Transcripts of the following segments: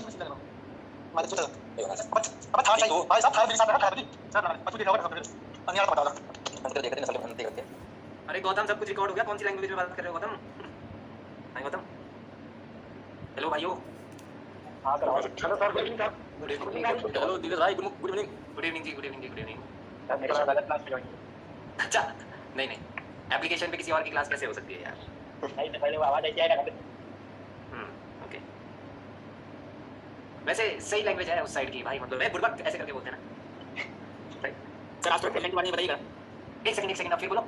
नहीं कुछ लगा मारे छोटा अब था चाहिए भाई साहब था मेरे साथ था भी सर ना कुछ दिखाओ सब अन्य बता दो अंतर देखते हैं सब अंतर करते हैं। अरे गौतम सब कुछ रिकॉर्ड हो गया, कौन सी लैंग्वेज में बात कर रहे हो गौतम? हाय गौतम, हेलो भाइयों। हां sir hello sir good evening sir. Good evening. Hello Dheeraj भाई गुड इवनिंग। गुड इवनिंग जी, गुड इवनिंग जी, गुड इवनिंग। सर मेरे साथ गलत क्लास ज्वाइन। अच्छा नहीं नहीं, एप्लीकेशन पे किसी और की क्लास कैसे हो सकती है यार? नहीं पहले वो आवाज आई ना। ओके। वैसे सही लैंग्वेज है उस साइड की भाई, मतलब मैं बुड़बक ऐसे करके बोलते हैं ना। सर आज तो ट्रेनिंग के बारे में बताइएगा। एक सेकंड आप फिर बोलो।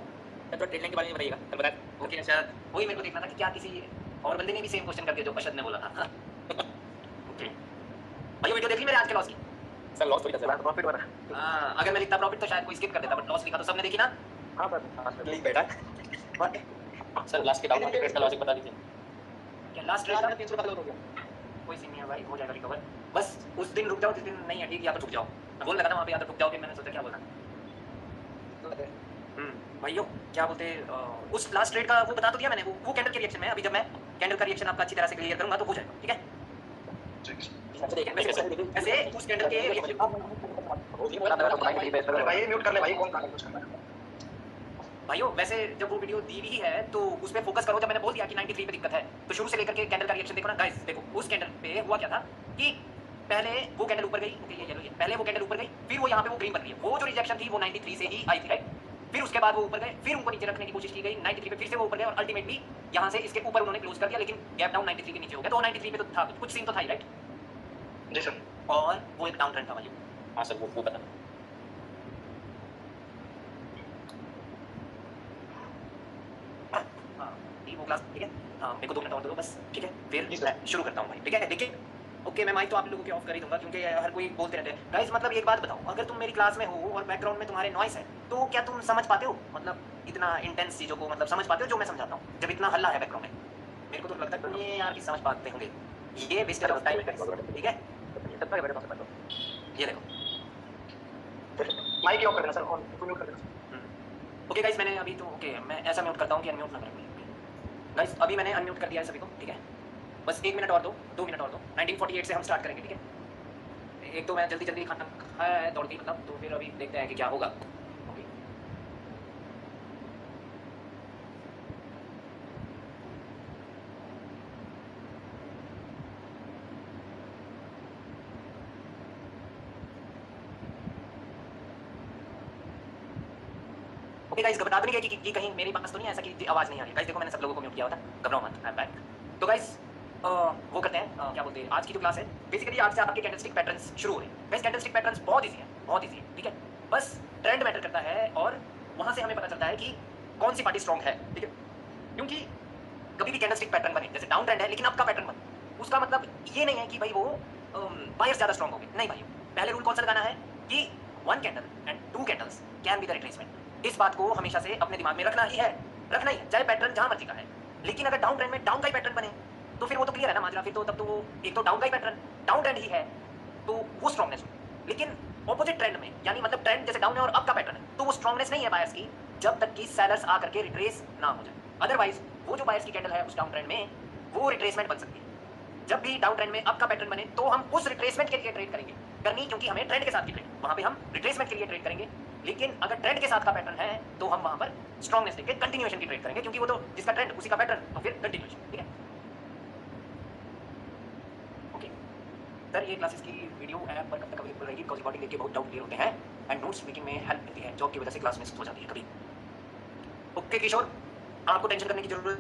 सर तो ट्रेनिंग के बारे में बताइएगा कल बताया। ओके अच्छा, वही मेरे को देखना था कि क्या किसी और बंदे ने भी सेम क्वेश्चन कर दिया जो अशद ने बोला था। ओके भाई, वीडियो देख ली मेरे आज के लॉस की? सर लॉस थोड़ी था, प्रॉफिट वाला। हाँ, अगर मैं लिखता प्रॉफिट तो शायद कोई स्किप कर देता, बट लॉस लिखा तो सबने देखी ना। हां सर लिंक बैठा सर लास्ट के डाउन मार्केट का लॉजिक बता दीजिए। क्या लास्ट रेट का 300 का हो गया? कोई सीन नहीं है भाई, हो जाएगा रिकवर। बस उस दिन रुक जाओ जिस दिन नहीं है ठीक, या तो रुक जाओ। मैं बोल लगा था वहाँ पे या तो रुक जाओ, फिर मैंने सोचा क्या बोलना। भाइयों क्या बोलते उस लास्ट रेट का वो बता तो दिया मैंने, वो कैंडल के रिएक्शन में। अभी जब मैं कैंडल का रिएक्शन आपका अच्छी तरह से क्लियर करूंगा तो हो जाएगा, ठीक है? वैसे उस कैंडल के रिएक्शन भाई म्यूट कर ले भाई, कौन कहां कुछ करना है। भाइयों वैसे जब वो वीडियो दी भी है तो उस पे फोकस करो। जब मैंने बोल दिया कि 93 पे दिक्कत है तो शुरू से लेकर के कैंडल का रिएक्शन देखो ना गाइस। देखो उस कैंडल पे हुआ क्या था कि पहले वो कैंडल ऊपर गई, ओके ये येलो ये, पहले वो कैंडल ऊपर गई, फिर वो यहाँ पे वो ग्रीन बन रही है। वो जो रिजेक्शन थी वो 93 से ही आई थी, राइट? फिर उसके बाद वो ऊपर गए, फिर उनको नीचे रखने की कोशिश की गई 93 पे, फिर से वो ऊपर गए और अल्टीमेटली यहाँ से इसके ऊपर उन्होंने क्लोज कर दिया, लेकिन गैप डाउन 93 के नीचे हो गया। तो 93 पे तो था कुछ सीन तो था ही, राइट? जी सर। और वो एक डाउन ट्रेंड था भाई। हां सर वो पता। वो क्लास ठीक है। हाँ मेरे को 2 मिनट और दो बस, ठीक है? फिर मैं शुरू करता हूँ भाई, ठीक है? देखिए ओके, मैं माइक तो आप लोगों के ऑफ कर ही दूंगा क्योंकि हर कोई बोलते रहते हैं। गाइस मतलब एक बात बताओ, अगर तुम मेरी क्लास में हो और बैकग्राउंड में तुम्हारे नॉइस है तो क्या तुम समझ पाते हो मतलब इतना इंटेंस चीज़ों को, मतलब समझ पाते हो जो मैं समझाता हूँ जब इतना हल्ला है बैकग्राउंड में? मेरे को तो लगता है ये यार कि समझ पाते होंगे। ये वेस्ट ऑफ टाइम है, ठीक है? ये देखो माइक ऑफ कर देना सर और म्यूट कर देना। ओके गाइस, मैंने अभी तो ओके मैं ऐसा म्यूट करता हूँ कि अनम्यूट ना करें गाइस। अभी मैंने अनम्यूट कर दिया है सभी को, ठीक है? बस 1 मिनट और दो, 2 मिनट और दो। 1948 से हम स्टार्ट करेंगे, ठीक है? एक तो मैं जल्दी खाना खाया है दौड़ के, मतलब तो फिर अभी देखते हैं कि क्या होगा। ओके ओके गाइस, बता देंगे कि कहीं मेरी पास तो नहीं ऐसा कि आवाज़ नहीं आ रही। गाइस देखो मैंने सब लोगों को म्यूट किया हुआ था, घबराओ मत, आई एम बैक। तो गाइस वो करते हैं क्या बोलते हैं, आज की जो क्लास है बेसिकली आज से आपके कैंडलस्टिक पैटर्न्स शुरू हो रहे हैं। गाइस कैंडलस्टिक पैटर्न्स बहुत इजी है, बहुत इजी है, ठीक है? बस ट्रेंड मैटर करता है और वहाँ से हमें पता चलता है कि कौन सी पार्टी स्ट्रॉन्ग है, ठीक है? क्योंकि कभी भी कैंडलस्टिक पैटर्न बने, जैसे डाउन ट्रेंड है लेकिन आपका पैटर्न बने, उसका मतलब ये नहीं है कि भाई वो बायर्स ज़्यादा स्ट्रॉन्ग हो गए, नहीं भाई। पहले रूल कौन सा लगाना है कि 1 candle and 2 candles can be the retracement. इस बात को हमेशा से अपने दिमाग में रखना ही है, चाहे पैटर्न जहाँ मर्जी का है। लेकिन अगर डाउन ट्रेंड में डाउन का ही पैटर्न बने तो फिर वो तो क्लियर है ना माजरा, फिर तो तब तो वो एक तो डाउन का ही पैटर्न, डाउन ट्रेंड ही है तो वो स्ट्रॉन्गनेस हो। लेकिन ऑपोजिट ट्रेंड में, यानी मतलब ट्रेंड जैसे डाउन है और अप का पैटर्न है, तो वो स्ट्रॉन्गनेस नहीं है बायर्स की जब तक कि सेलर्स आकर के रिट्रेस ना हो जाए। अदरवाइज वो जो बायर्स की कैंडल है उस डाउन ट्रेंड में वो रिट्रेसमेंट बन सकती है। जब भी डाउन ट्रेंड में अप का पैटर्न बने तो हम उस रिट्रेसमेंट के लिए ट्रेड करेंगे, करनी क्योंकि हमें ट्रेंड के साथ की ट्रेड, वहां पे हम रिट्रेसमेंट के लिए ट्रेड करेंगे। लेकिन अगर ट्रेंड के साथ का पैटर्न है तो हम वहां पर स्ट्रॉन्गनेस देके कंटिन्यूएशन की ट्रेड करेंगे, क्योंकि वो तो जिसका ट्रेंड उसी का पैटर्न, तो फिर कंटिन्यूएशन, ठीक है? ओके सर, ये क्लासेस की वीडियो ऐप पर कब तक अवेलेबल रहेगी? बिकॉज रिकॉर्डिंग देखके बहुत डाउट क्लियर होते हैं एंड नोट्स मेकिंग में हेल्प मिलती है, जॉब की वजह से क्लास मिस हो जाती है कभी। ओके किशोर, आपको टेंशन करने की जरूरत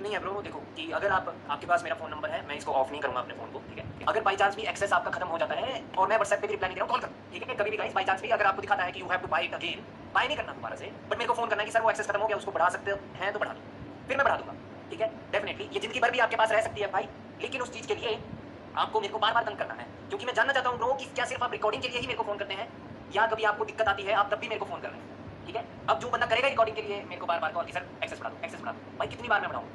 नहीं है ब्रो। देखो कि अगर आपके पास मेरा फोन नंबर है, मैं इसको ऑफ नहीं करूंगा अपने फोन को, ठीक है? अगर बाई चांस भी एक्सेस आपका खत्म हो जाता है और मैं व्हाट्सएप पे भी रिप्लाई नहीं दे रहा हूं, कॉल कर, ठीक है? कभी भी गाइस बाई चांस भी अगर आपको दिखाता है कि you have to buy it again, buy नहीं करना दोबारा से, बट मेरे को फोन करना है कि सर वो एक्सेस खत्म हो गया, उसको बढ़ा सकते हैं तो बढ़ा दो, फिर मैं बढ़ा दूंगा, ठीक है? डेफिनेटली ये जिंदगी भर भी आपके पास रह सकती है भाई, लेकिन उस चीज के लिए आपको मेरे को बार-बार तंग करना है, क्योंकि मैं जानना चाहता हूं ब्रो कि क्या सिर्फ आप रिकॉर्डिंग के लिए ही मेरे को फोन करते हैं या कभी आपको दिक्कत आती है आप तब भी मेरे को फोन कर रहे हैं, ठीक है? अब जो बंदा करेगा रिकॉर्डिंग के लिए मेरे को बार-बार कॉल कि सर एक्सेस बढ़ा दो, एक्सेस बढ़ा दो, भाई कितनी बार मैं बढ़ाऊं?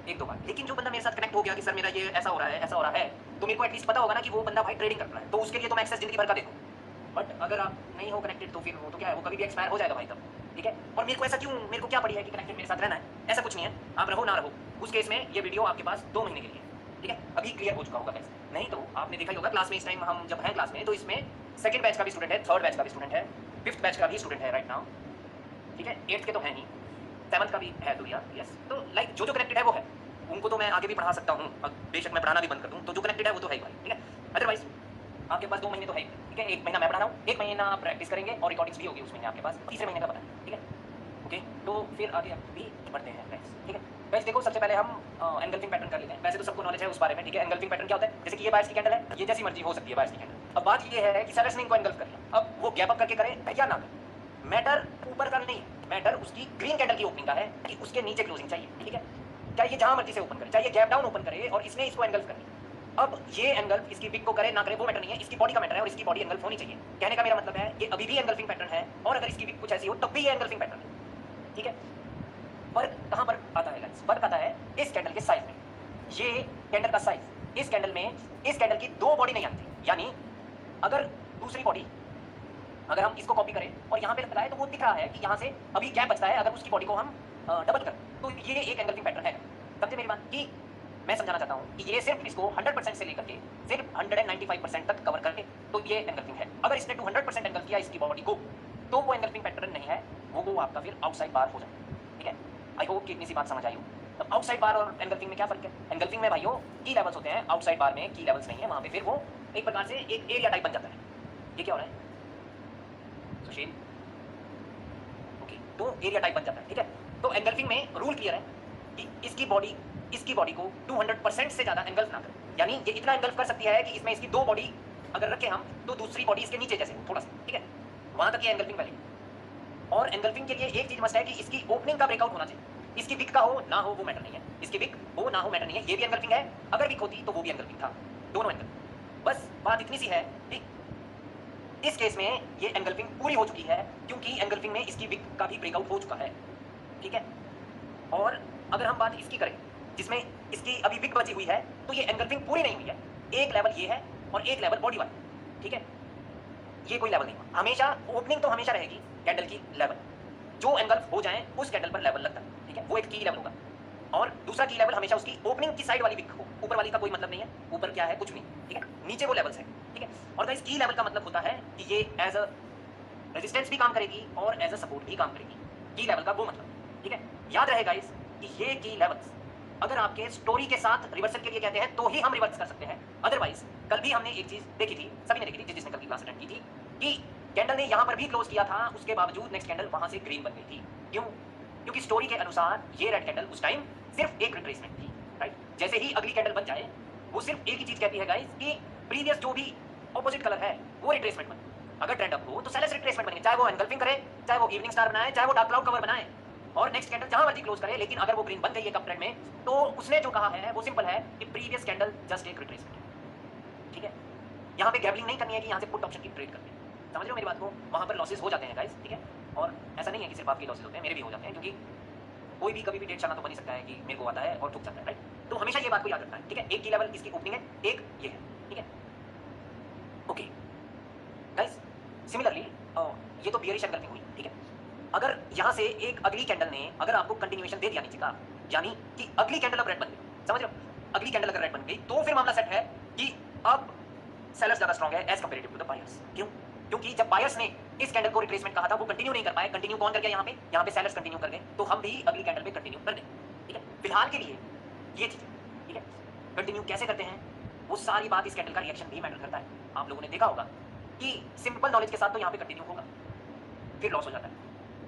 1-2 बार। लेकिन जो बंदा मेरे साथ कनेक्ट हो गया कि सर मेरा ये ऐसा हो रहा है, ऐसा हो रहा है, तो मेरे को एटलीस्ट पता होगा ना कि वो बंदा भाई ट्रेडिंग कर रहा है, तो उसके लिए तो मैं एक्सेस जिंदगी भर का दे दूं। बट अगर आप नहीं हो कनेक्टेड तो फिर वो तो क्या है, वो कभी भी एक्सपायर हो जाएगा भाई तब, ठीक है? और मेरे को ऐसा क्यों, मेरे को क्या पड़ी है कि कनेक्टेड मेरे साथ रहना है? ऐसा कुछ नहीं है, आप रहो ना रहो, उस केस में ये वीडियो आपके पास 2 महीने के लिए, ठीक है, अभी क्लियर हो चुका होगा गाइस। नहीं तो आपने देखा ही होगा क्लास में, इस टाइम हम जब हैं क्लास में तो इसमें सेकंड बैच का भी स्टूडेंट है, थर्ड बैच का भी स्टूडेंट है, फिफ्थ बैच का भी स्टूडेंट है राइट नाउ, ठीक है, एट्थ के तो है नहीं, सेवंथ का भी है तो यार यस, तो लाइक जो कनेक्टेड है वो है, उनको तो मैं आगे भी पढ़ा सकता हूँ, बेशक मैं पढ़ाना भी बंद कर दूँ, तो जो कनेक्टेड है वो तो है ही भाई, ठीक है। अदरवाइज आपके पास 2 महीने तो है ही, ठीक है, 1 महीना मैं पढ़ा रहा हूँ, 1 महीना प्रैक्टिस करेंगे और रिकॉर्डिंग्स भी होगी उस महीने आपके पास, तीसरे महीने का पता है, ठीक है। ओके, तो फिर आगे भी बढ़ते हैं गाइस, ठीक है। गाइस देखो, सबसे पहले हम एंगल्फिंग पैटर्न कर लेते हैं। वैसे तो सबको नॉलेज है उस बारे में, ठीक है। एंगल्फिंग पैटर्न क्या होता है, जैसे कि ये बायर्स की कैंडल है, ये जैसी मर्जी हो सकती है बायर्स की कैंडल। अब बात ये है कि सेलर्स ने इनको एंगल्फ कर लिया, अब वो गैप अप करके करे या ना करे, मैटर ऊपर का नहीं है, मैटर उसकी ग्रीन कैंडल की ओपनिंग का है कि उसके नीचे क्लोजिंग चाहिए, ठीक है। चाहे ये जहां मर्जी से ओपन करे, चाहे ये गैप डाउन ओपन करे और इसने इसको एंगल्फ कर लिया। अब ये एंगल्फ इसकी विक को करे ना करे वो मैटर नहीं है, इसकी बॉडी का मैटर है और इसकी बॉडी एंगल्फ होनी चाहिए। कहने का मेरा मतलब है ये अभी भी एंगल्फिंग पैटर्न है और अगर इसकी विक कुछ ऐसी हो तब भी ये एंगल्फिंग पैटर्न है, ठीक है। फर्क कहां पर आता है गाइस, फर्क आता है इस कैंडल के साइज में। ये कैंडल का साइज, इस कैंडल में इस कैंडल की 2 बॉडी नहीं आती, यानी अगर दूसरी बॉडी अगर हम इसको कॉपी करें और यहाँ पे लगाए तो वो दिख रहा है कि यहाँ से अभी गैप बचता है, अगर उसकी बॉडी को हम डबल करें तो ये एक एंगल्फिंग पैटर्न है। समझे मेरी बात, कि मैं समझाना चाहता हूँ कि ये सिर्फ इसको 100% से लेकर के सिर्फ 195% तक कवर करके तो ये एंगल्फिंग है। अगर इसने 200% एंगल्फ किया इसकी बॉडी को तो वो एंगल्फिंग पैटर्न नहीं है, वो आपका फिर आउटसाइड बार हो जाए, ठीक है। आई होप कि इतनी सी बात समझ आई हो। अब आउटसाइड बार और एंगल्फिंग में क्या फर्क है, एंगल्फिंग में भाइयों की लेवल्स होते हैं, आउटसाइड बार में की लेवल्स नहीं है, वहाँ पे फिर वो एक प्रकार से एक एरिया टाइप बन जाता है। ये क्या हो रहा है सुशील, ओके, तो एरिया टाइप बन जाता है, ठीक है। तो एंगल्फिंग में रूल क्लियर है कि इसकी बॉडी को 200% से ज़्यादा एंगल्फ ना करे, यानी ये इतना एंगल्फ कर सकती है कि इसमें इसकी 2 बॉडी अगर रखें हम तो दूसरी बॉडी इसके नीचे जैसे थोड़ा सा, ठीक है, वहाँ तक ये एंगल्फिंग वैल्यू। और एंगल्फिंग के लिए एक चीज मस्ट है कि इसकी ओपनिंग का ब्रेकआउट होना चाहिए, इसकी विक का हो ना हो वो मैटर नहीं है, इसकी विक हो ना हो मैटर नहीं है, ये भी एंगल्फिंग है, अगर विक होती तो वो भी एंगल्फिंग था, दोनों एंगल्फिंग। बस बात इतनी सी है कि इस केस में ये एंगल्फिंग पूरी हो चुकी है क्योंकि एंगल्फिंग में इसकी विक का भी ब्रेकआउट हो चुका है, ठीक है। और अगर हम बात इसकी करें जिसमें इसकी अभी विक बची हुई है तो ये एंगल्फिंग पूरी नहीं हुई है, एक लेवल ये है और एक लेवल बॉडी वाला, ठीक है। ये कोई लेवल नहीं हुआ, हमेशा ओपनिंग तो हमेशा रहेगी कैंडल की लेवल, जो एंगल्फ हो जाए उस कैंडल पर लेवल लगता है, ठीक है, वो एक की लेवल होगा। और दूसरा की लेवल हमेशा उसकी ओपनिंग की साइड वाली विक हो, ऊपर वाली का कोई मतलब नहीं है, ऊपर क्या है कुछ नहीं, ठीक है, नीचे वो लेवल्स है, ठीक है। और गाइस की लेवल का मतलब होता है कि ये एज अ रेजिस्टेंस भी काम करेगी और एज अ सपोर्ट भी काम करेगी, की लेवल का वो मतलब, ठीक है। याद रहे गाइस कि ये की लेवल्स अगर आपके स्टोरी के साथ रिवर्सल के लिए कहते हैं तो ही हम रिवर्स कर सकते हैं, अदरवाइज कल भी हमने एक चीज देखी थी, सभी ने देखी थी जिसने कल की क्लास अटेंड की थी, कि कैंडल ने यहाँ पर भी क्लोज किया था, उसके बावजूद नेक्स्ट कैंडल वहां से ग्रीन बन गई थी। क्यों? क्योंकि स्टोरी के अनुसार ये रेड कैंडल उस टाइम सिर्फ एक रिट्रेसमेंट थी, राइट। जैसे ही अगली कैंडल बन जाए वो सिर्फ एक ही चीज कहती है गाइस कि प्रीवियस जो भी ऑपोजिट कलर है वो रिट्रेसमेंट बने। अगर ट्रेंड अप हो तो सेलर्स रिट्रेसमेंट बनेंगे, चाहे वो एंगल्फिंग करे, चाहे वो इवनिंग स्टार बनाए, चाहे वो डार्क क्लाउड कवर बनाए और नेक्स्ट कैंडल जहां मर्जी क्लोज करे, लेकिन अगर वो ग्रीन बन गई है कप ट्रेंड में तो उसने जो कहा है वो सिंपल है कि प्रीवियस कैंडल जस्ट एक रिट्रेसमेंट है, ठीक है। यहाँ पे गैबलिंग नहीं करनी है कि यहाँ से पुट ऑप्शन की ट्रेड करनी है, समझ रहे हो मेरी बात को, वहाँ पर लॉसेस हो जाते हैं गाइस, ठीक है। और ऐसा नहीं है कि सिर्फ आपके लॉसेस होते हैं, मेरे भी हो जाते हैं, क्योंकि कोई भी कभी भी डेट चलना तो बन ही सकता है कि मेरे को आता है और ठुक जाता है, राइट। तो हमेशा ये बात को याद रखना है, ठीक है। एक की लेवल इसकी ओपनिंग है, एक ये है, ठीक है, ओके गाइस। सिमिलरली ये तो बियरिश एंगल्फिंग हुई, ठीक है। अगर यहाँ से एक अगली कैंडल ने अगर आपको कंटिन्यूएशन दे दिया नीचे का, यानी कि अगली कैंडल अब रेड बन गई, समझ रहे हो, अगली कैंडल अगर रेड बन गई तो फिर मामला सेट है कि अब सेलर्स ज्यादा स्ट्रांग है as comparative to the buyers. क्यों? क्योंकि जब बायर्स ने इस कैंडल को रिट्रेसमेंट कहा था वो कंटिन्यू नहीं कर पाए, कंटिन्यू कौन कर गया यहाँ पे सेलर्स कंटिन्यू कर गए, तो हम भी अगली कैंडल पे कंटिन्यू कर दें, ठीक है। फिलहाल के लिए ये चीज, ठीक है। कंटिन्यू कैसे करते हैं वो सारी बात, इस कैंडल का रिएक्शन भी मैटर करता है। आप लोगों ने देखा होगा कि सिंपल नॉलेज के साथ तो यहाँ पे कंटिन्यू होगा, फिर लॉस हो जाता है,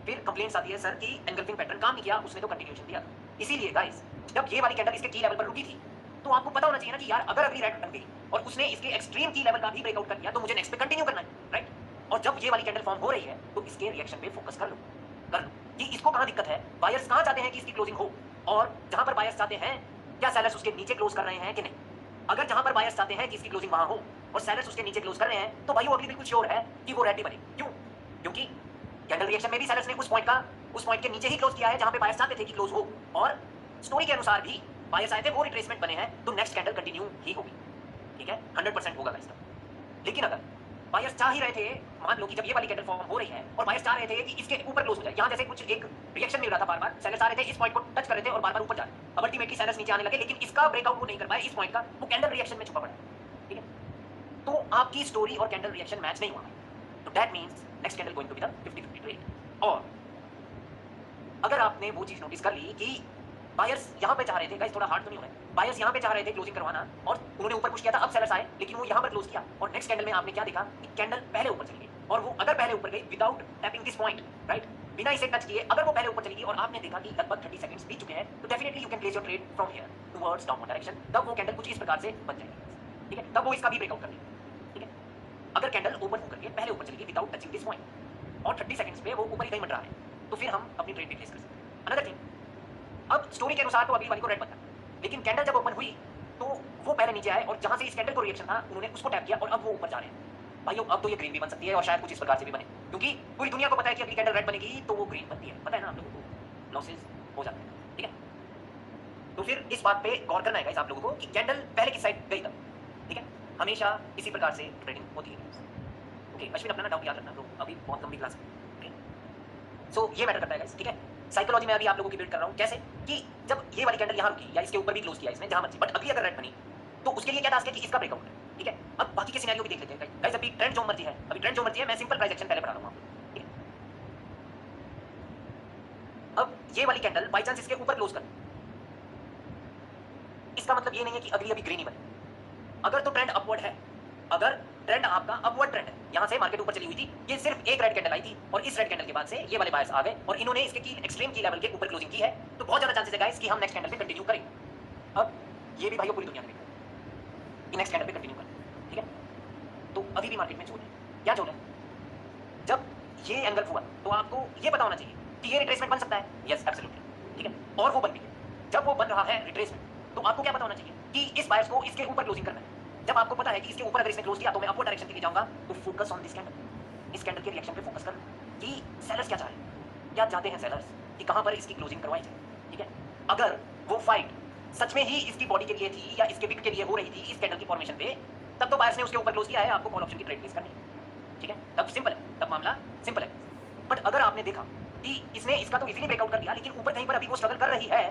फिर कंप्लेंट्स आती है सर कि एंगल्फिंग पैटर्न काम नहीं किया, उसने तो कंटिन्यूएशन दिया। इसीलिए गाइस जब ये वाली कैंडल इसके की लेवल पर रुकी थी तो आपको पता होना चाहिए ना कि यार अगर अगली रेड बन गई और उसने इसके एक्सट्रीम की लेवल का भी ब्रेकआउट कर दिया तो मुझे नेक्स्ट पे कंटिन्यू करना है, राइट। और जब ये वाली कैंडल फॉर्म हो रही है तो इसके रिएक्शन पे फोकस कर लो कि इसको कहाँ दिक्कत है, बायर्स कहाँ चाहते हैं कि इसकी क्लोजिंग हो, और जहां पर बायर्स चाहते हैं क्या सेलर्स उसके नीचे क्लोज कर रहे हैं कि नहीं। अगर जहां पर बायर्स चाहते हैं कि इसकी क्लोजिंग वहां हो और सेलर्स उसके नीचे क्लोज कर रहे हैं तो भाई वो अगली बिल्कुल श्योर है कि वो रेड ही बनेगी। क्यों? क्योंकि कैंडल रिएक्शन में भी सेलर्स ने उस पॉइंट के नीचे ही क्लोज किया है जहां पे बायर्स चाहते थे कि क्लोज हो, और स्टोरी के अनुसार भी बायर्स आए थे वो रिट्रेसमेंट बने हैं तो नेक्स्ट कैंडल कंटिन्यू ही होगी, ठीक है, 100% होगा गाइस। लेकिन अगर बायर्स चाह ही रहे थे, मान लो कि जब ये वाली कैंडल फॉर्म हो रही है और बायर्स चाह रहे थे कि इसके ऊपर क्लोज हो जाए, यहाँ जैसे कुछ एक रिएक्शन मिल रहा था बार-बार, सेलर्स आ रहे थे, इस पॉइंट को टच कर रहे थे और बार-बार ऊपर जा रहे थे। अब अल्टीमेटली सेलर्स नीचे आने लगे, लेकिन इसका ब्रेकआउट वो नहीं कर पाए, इस पॉइंट का, वो कैंडल रिएक्शन में छुपा पड़ा है, ठीक है? तो आपकी स्टोरी और कैंडल रिएक्शन मैच नहीं हुआ है, तो that means next candle going to be the 50-50 trade. और अगर आपने वो चीज नोटिस कर ली कि बायर्स यहाँ पे चाह रहे थे, गाइस थोड़ा हार्ड तो नहीं हो रहा है, बायर्स यहाँ पे चाह रहे थे क्लोजिंग करवाना और उन्होंने ऊपर पुश किया था, अब सेलर्स आए, लेकिन वो यहाँ पर क्लोज किया और नेक्स्ट कैंडल में आपने क्या देखा कि कैंडल पहले ऊपर चली गई, और वो अगर पहले ऊपर गई without tapping this point, right, बिना इसे टच किए अगर वो पहले ऊपर चली गई और आपने देखा कि लगभग 30 सेकंड्स बीत चुके हैं, तो definitely you can place your trade from here towards downward direction. तब वो कैंडल कुछ इस प्रकार से बन जाएगी, ठीक है? तब वो इसका भी ब्रेकआउट कर देगी, ठीक है? अगर कैंडल ओपन होकर के पहले ऊपर चली गई विदाउट टचिंग दिस पॉइंट और 30 सेकंड्स पे वो ऊपर ही कहीं मंडरा है, तो फिर हम अपनी ट्रेड भी प्लेस कर सकते हैं। अनदर थिंग, अब स्टोरी के अनुसार तो अगली वाली को रेड बनता, लेकिन कैंडल जब ओपन हुई तो वो पहले नीचे आए और जहां से इस कैंडल को रिएक्शन था उन्होंने उसको टैप किया और अब वो ऊपर जा रहे हैं। भाइयों अब तो ये ग्रीन भी बन सकती है और शायद कुछ इस प्रकार से भी बने, क्योंकि पूरी दुनिया को पता है कि अगली कैंडल रेड बनेगी तो वो ग्रीन बनती है, पता है ना आप लोगों को, लॉसेस हो जाते हैं, ठीक है? तो फिर इस बात पे गौर करना है गाइस आप लोगों को कि कैंडल पहले किस साइड गई तब, ठीक है? हमेशा इसी प्रकार से ट्रेडिंग होती है। ओके अश्विन, अपना डाउट याद रखना, तो अभी बहुत लंबी क्लास है, सो ये मैटर करता है गाइस, ठीक है? साइकोलॉजी में अभी आप लोगों की बिल्ड कर रहा हूँ, कैसे कि जब ये वाली कैंडल यहाँ रुकी या इसके ऊपर भी क्लोज किया इसने जहां मर्जी, बट अगली अगर रेड बनी तो उसके लिए क्या टास्क है कि इसका ब्रेकआउट है, ठीक है? अब बाकी के सिनेरियो भी देख लेते हैं गाइस। अभी ट्रेंड जो मर्जी है, अभी ट्रेंड जो मर्जी है, मैं सिंपल प्राइस एक्शन पहले पढ़ा रहा हूँ आपको, ठीक है? अब ये वाली कैंडल बाई चांस इसके ऊपर क्लोज कर, इसका मतलब ये नहीं है कि अगली अभी ग्रीन ही बने, अगर तो ट्रेंड अपवर्ड है, अगर ट्रेंड आपका अपवर्ड ट्रेंड है, यहां से मार्केट ऊपर चली हुई थी, ये सिर्फ एक रेड कैंडल आई थी और इस रेड कैंडल के बाद से ये वाले बायर्स आ गए और इन्होंने इसके की एक्सट्रीम की लेवल के ऊपर क्लोजिंग की है, तो बहुत ज्यादा चांसेस है गाइस कि हम नेक्स्ट कैंडल पे कंटिन्यू करेंगे। अब ये भी भाइयों पूरी दुनिया में देख रहे हैं, नेक्स्ट कैंडल पे कंटिन्यू करें, ठीक है? तो अभी भी मार्केट में जोन है, क्या जोन है? जब ये एंगल हुआ तो आपको ये पता होना चाहिए कि ये रिट्रेसमेंट बन सकता है, यस एब्सोल्युटली, ठीक है? और वो बन भी है। जब वो बन रहा है रिट्रेसमेंट, तो आपको क्या पता होना चाहिए कि इस बायर्स को इसके ऊपर क्लोजिंग करना है। जब आपको पता है कि इसके ऊपर अगर इसने क्लोज किया तो मैं अपवर्ड डायरेक्शन के लिए जाऊंगा, तो फोकस ऑन दिस कैंडल, इस कैंडल के रिएक्शन पे फोकस कर कि सेलर्स क्या चाह रहे हैं, क्या चाहते हैं सेलर्स कि कहां पर इसकी क्लोजिंग करवाई जाए, ठीक है? अगर वो फाइट सच में ही इसकी बॉडी के लिए थी या इसके विक के लिए हो रही थी इस कैंडल की फॉर्मेशन पे, तब तो बायर्स ने उसके ऊपर क्लोज किया है, आपको कॉल ऑप्शन की ट्रेड प्लेस करनी है, ठीक है? तब सिंपल है, तब मामला सिंपल है। बट अगर आपने देखा कि इसने इसका तो इजीली ब्रेकआउट कर लिया, लेकिन ऊपर कहीं पर अभी वो स्ट्रगल कर रही है,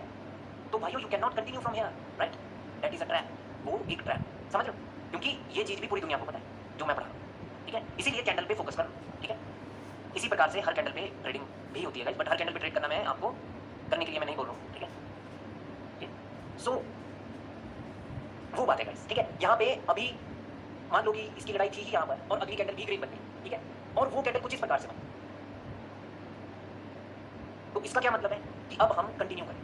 तो भाइयों you can not continue from here, right? That is a trap, वो एक ट्रैप, समझ लो? क्योंकि ये चीज भी पूरी दुनिया को पता है जो मैं पढ़ा रहा हूं, ठीक है? इसीलिए कैंडल पे फोकस करो, ठीक है? इसी प्रकार से हर कैंडल पे ट्रेडिंग भी होती है गाइस, बट हर कैंडल पे ट्रेड करना मैं आपको करने के लिए मैं नहीं बोल रहा हूं, ठीक है? सो वो बात है गाइस, ठीक है? यहाँ पे अभी मान लो कि इसकी लड़ाई थी ही यहाँ पर और अगली कैंडल भी ग्रीन बन गई, ठीक है? और वो कैंडल कुछ इस प्रकार से बनी, तो इसका क्या मतलब है कि अब हम कंटिन्यू करें?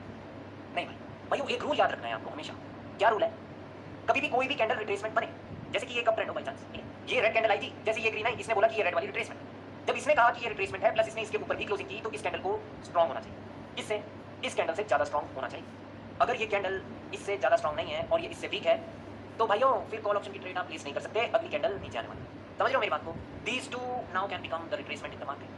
नहीं भाई, एक रूल याद रखना है आपको हमेशा। क्या रूल है? कभी भी कोई भी कैंडल रिट्रेसमेंट बने, जैसे कि ये कब ट्रेंड हो बाई चांस, ये रेड कैंडल आई थी, जैसे ये ग्रीन आई, इसने बोला कि ये रेड वाली रिट्रेसमेंट, जब इसने कहा कि ये रिट्रेसमेंट है प्लस इसने इसके ऊपर भी क्लोजिंग की, तो इस कैंडल को स्ट्रांग होना चाहिए, इससे इस कैंडल से ज्यादा स्ट्रांग होना चाहिए। अगर ये कैंडल इससे ज्यादा स्ट्रांग नहीं है और ये इससे वीक है, तो भाइयों फिर कॉल ऑप्शन की ट्रेड आप प्लेस नहीं कर सकते, अगली कैंडल नीचे आने वाली। समझ रहे हो मेरी बात को? These two now can become the retracement in the market,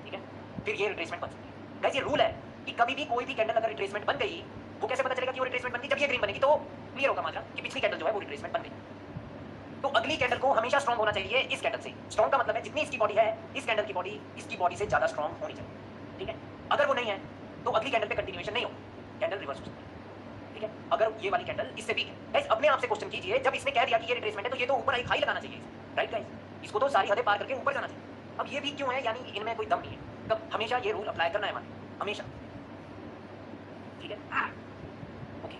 ठीक है? फिर ये रिट्रेसमेंट बन सकती है गाइस। ये रूल है कि कभी भी कोई भी कैंडल अगर रिट्रेसमेंट बन गई, वो कैसे पता चलेगा कि वो रिट्रेसमेंट बन गई? जब ये ग्रीन बनेगी तो क्लियर होगा मामला कि पिछली कैंडल जो है वो रिट्रेसमेंट बन गई। तो अगली कैंडल को हमेशा स्ट्रांग होना चाहिए इस कैंडल से। स्ट्रांग का मतलब है जितनी इसकी बॉडी है, इस कैंडल की बॉडी इसकी बॉडी से ज्यादा स्ट्रांग होनी चाहिए, ठीक है? अगर वो नहीं है तो अगली कैंडल पे कंटिन्यूएशन नहीं होगी, कैंडल रिवर्स हो सकती है, ठीक है? अगर ये वाली कैंडल इससे वीक है, गाइस अपने आप से क्वेश्चन कीजिए, जब इसने कह दिया कि ये रिट्रेसमेंट है तो ये तो ऊपर एक हाई लगाना चाहिए, राइट गाइस? इसको तो सारी हदें पार करके ऊपर जाना चाहिए। अब ये वीक क्यों है? यानी इनमें कोई दम नहीं है। तब हमेशा ये रूल अप्लाई करना है हमें, हमेशा, ठीक है? ओके,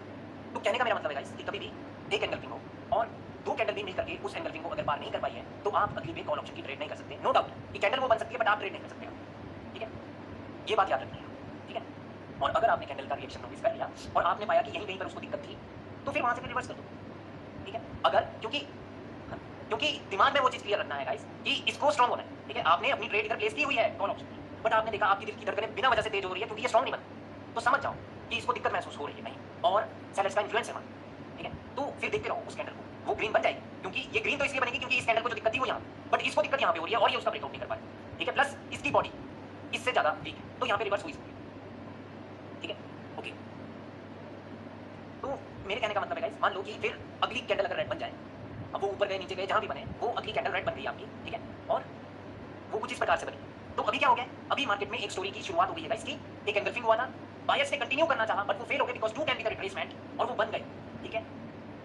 तो कहने का मेरा मतलब है गाइस कि कभी भी एक एंगल्फिंग हो और दो कैंडल भी मिल करके उस एंगल्फिंग को अगर पार नहीं कर पाई है, तो आप अगली पे कॉल ऑप्शन की ट्रेड नहीं कर सकते। नो डाउट कि कैंडल वो बन सकती है बट आप ट्रेड नहीं कर सकते, ठीक है? ये बात याद रखिए, ठीक है? और अगर आपने कैंडल का रिएक्शन नोटिस कर लिया और आपने पाया कि यहीं कहीं पर उसको दिक्कत थी, तो फिर वहां से रिवर्स कर दो, ठीक है? अगर क्योंकि दिमाग में वो चीज क्लियर रखना है गाइस कि इसको स्ट्रांग होना है, ठीक है? आपने अपनी ट्रेड इधर प्लेस की हुई है कॉल ऑप्शन की, बट आपने देखा आपकी दिल की धड़कनें बिना वजह से तेज हो रही है क्योंकि ये स्ट्रांग नहीं बना, तो समझ जाओ कि इसको दिक्कत महसूस हो रही है कहीं और सेलर्स का इन्फ्लुएंस है वहां, ठीक है? तो फिर देखते रहो उस कैंडल को, वो ग्रीन बन जाएगी, क्योंकि ये ग्रीन तो इसलिए बनेगी क्योंकि इस कैंडल को जो दिक्कत थी वो यहाँ, बट इसको दिक्कत यहाँ पे हो रही है और ये उसका ब्रेकआउट नहीं कर पाए, ठीक है? प्लस इसकी बॉडी इससे ज्यादा वीक है, तो यहाँ पे रिवर्स हुई सकती है, ठीक है? ओके, तो मेरे कहने का मतलब है गाइस, मान लो कि फिर अगली कैंडल अगर रेड बन जाए, अब वो ऊपर गए नीचे गए जहां भी बने वो अगली कैंडल रेड बन गई आपकी, ठीक है, और वो कुछ इस प्रकार से बनी। तो अभी क्या हो गया, अभी मार्केट में एक स्टोरी की शुरुआत हो गई है गाइस की, एक एंगल्फिंग हुआ था, बायर्स ने कंटिन्यू करना चाहा बट वो फेल हो गए because 2 can be the retracement, और वो बन गए, ठीक है।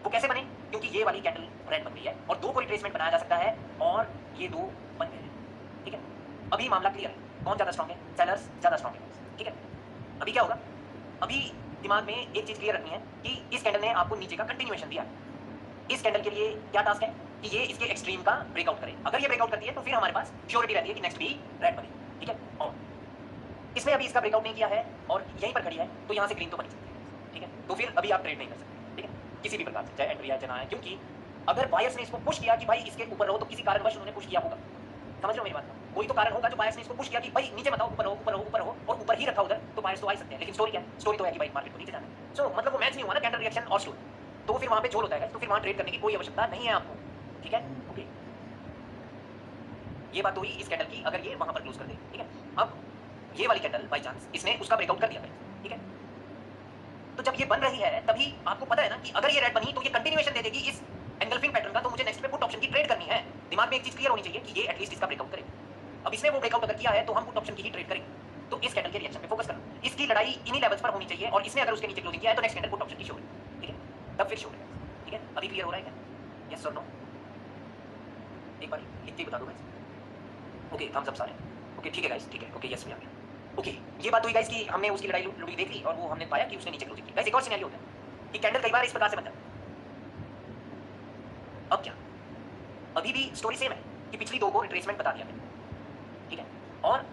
वो कैसे बने, क्योंकि ये वाली कैंडल रेड बन गई है और 2 को रिट्रेसमेंट बनाया जा सकता है और ये 2 बन गए हैं, ठीक है। अभी मामला क्लियर है, कौन ज्यादा स्ट्रांग है, सेलर्स ज्यादा स्ट्रांग है, ठीक है। अभी क्या होगा, अभी दिमाग में एक चीज क्लियर रखनी है कि इस कैंडल ने आपको नीचे का कंटिन्यूएशन दिया। इस कैंडल के लिए क्या टास्क है कि ये इसके एक्सट्रीम का ब्रेकआउट करे। अगर ये ब्रेकआउट करती है तो फिर हमारे पास श्योरिटी रहती है कि नेक्स्ट भी रेड बने, ठीक है। और इसने अभी इसका ब्रेकआउट नहीं किया है और यहीं पर खड़ी है, तो यहाँ से ग्रीन तो बन सकती है, ठीक है। तो फिर अभी आप ट्रेड नहीं कर सकते, ठीक है, किसी भी प्रकार से, चाहे एंट्री है चाहे ना है, क्योंकि अगर बायर्स ने इसको पुश किया कि भाई इसके ऊपर रहो, तो किसी कारणवश उन्होंने पुश किया होगा। समझ लो मेरी बात, कोई तो कारण होगा जो बायर्स ने इसको पुश किया कि भाई नीचे मत आओ, ऊपर रहो ऊपर रहो ऊपर रहो, और ऊपर ही रखा उधर, तो बायर्स तो आ सकते हैं। लेकिन स्टोरी क्या है, स्टोरी तो है कि भाई मार्केट को नीचे जाना है। सो मतलब वो मैच नहीं हुआ ना कैंडल रिएक्शन और स्टोरी, तो फिर वहां पे झोल होता है, तो फिर वहां ट्रेड करने की कोई आवश्यकता नहीं है आपको, ठीक है। ओके, ये बात हुई इस कैंडल की, अगर ये वहां पर क्लोज कर दे, ठीक है। अब ये वाली कैंडल बाय चांस इसने उसका ब्रेकआउट कर दिया, ठीक है। तो जब ये बन रही है तभी आपको पता है ना कि अगर ये रेड बनी तो ये कंटिन्यूएशन दे देगी इस एंगल्फिंग पैटर्न का, तो मुझे नेक्स्ट पे पुट ऑप्शन की ट्रेड करनी है। दिमाग में एक चीज क्लियर होनी चाहिए कि ये एटलीस्ट इसका ब्रेकआउट करे। अब इसने वो ब्रेकआउट अगर किया है तो हम पुट ऑप्शन की ही ट्रेड करेंगे। तो इस कैंडल के रिएक्शन पे फोकस करना, इसकी लड़ाई इन्हीं लेवल्स पर होनी चाहिए, और इसने अगर उसके नीचे क्लोजिंग किया है तो नेक्स्ट कैंडल पुट ऑप्शन की शो है, ठीक है। तब फिर शो है, ठीक है। अभी क्लियर हो रहा है क्या, यस और नो, एक बार लिख के बता दो गाइस। ओके, थम्स अप सारे, ओके ठीक है गाइस, ठीक है, ओके यस भी आ गया। ओके, ये बात हुई गाइस कि हमने उसकी लड़ाई लुड़ी देख ली और वो हमने पाया कि उसने नीचे क्लोजिंग की। गाइस एक और सिनेरियो होता है कि कैंडल कई बार इस प्रकार से बनता है। अब क्या, अभी भी स्टोरी सेम है कि पिछली 2 को रिट्रेसमेंट बता दिया मैंने, ठीक है। और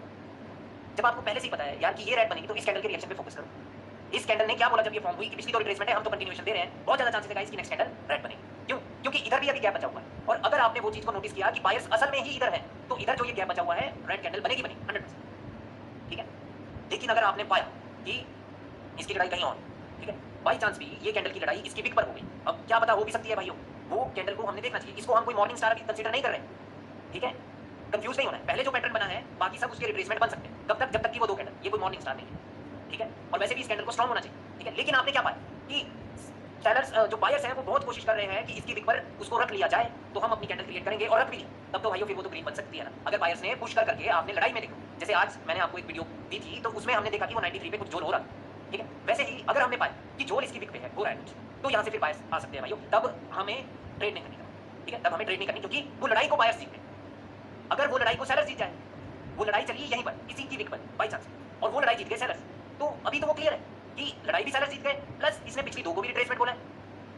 जब आपको पहले से ही पता है यार कि ये रेड बनेगी, तो इस कैंडल के रिएक्शन पे फोकस करो। इस कैंडल ने क्या बोला जब ये फॉर्म हुई कि पिछली 2 रिट्रेसमेंट है, हम तो कंटिन्यूएशन दे रहे हैं, बहुत ज्यादा चांसेस है गाइस कि नेक्स्ट कैंडल रेड बनेगी। क्यों, क्योंकि इधर भी अभी गैप बचा हुआ है, और अगर आपने वो चीज को नोटिस किया कि बायर्स असल में ही इधर है, तो इधर जो ये गैप बचा हुआ है रेड कैंडल बनेगी 100%, ठीक है। लेकिन अगर आपने पाया कि इसकी लड़ाई कहीं और, ठीक है, बाई चांस भी ये कैंडल की लड़ाई इसकी बिग पर हो गई, अब क्या पता हो भी सकती है भाइयों, वो कैंडल को हमने देखना चाहिए। इसको हम कोई मॉर्निंग स्टार अभी कंसीडर नहीं कर रहे, ठीक है। कंफ्यूज नहीं होना है, पहले जो पैटर्न बना है बाकी सब उसके रिट्रेसमेंट बन सकते हैं, कब तक, जब तक कि वो 2 कैंडल, ये कोई मॉर्निंग स्टार नहीं है, ठीक है। और वैसे भी इस कैंडल को स्ट्रांग होना चाहिए, ठीक है। लेकिन आपने क्या पाया कि सेलर्स जो बायर्स हैं वो बहुत कोशिश कर रहे हैं कि इसकी बिग पर उसको रख लिया जाए, तो हम अपनी कैंडल क्रिएट करेंगे, और रख भी लिया, तब तो भाइयों फिर वो तो ग्रीन बन सकती है ना। अगर बायर्स ने पुश कर करके, आपने लड़ाई में देखो, जैसे आज मैंने आपको एक वीडियो दी थी, तो उसमें हमने देखा कि वो 93 पे कुछ जोल हो रहा था, ठीक है। वैसे ही अगर हमने पाया कि जोल इसकी बिग पे है, हो रहा है कुछ, तो यहाँ से फिर बायर्स आ सकते हैं भाइयों, तब हमें ट्रेड नहीं करनी, ठीक है। तब हमें ट्रेड नहीं करनी, क्योंकि वो लड़ाई को बायर्स जीत गए। अगर वो लड़ाई को सेलर्स जीत जाए, वो लड़ाई चली यहीं पर इसी की बिग पर बाई चांस, और वो लड़ाई जीत गए सेलर्स, तो अभी तो वो क्लियर है कि लड़ाई भी सेलर्स जीत गए, प्लस इसने पिछली 2 को भी रिट्रेसमेंट बोला है,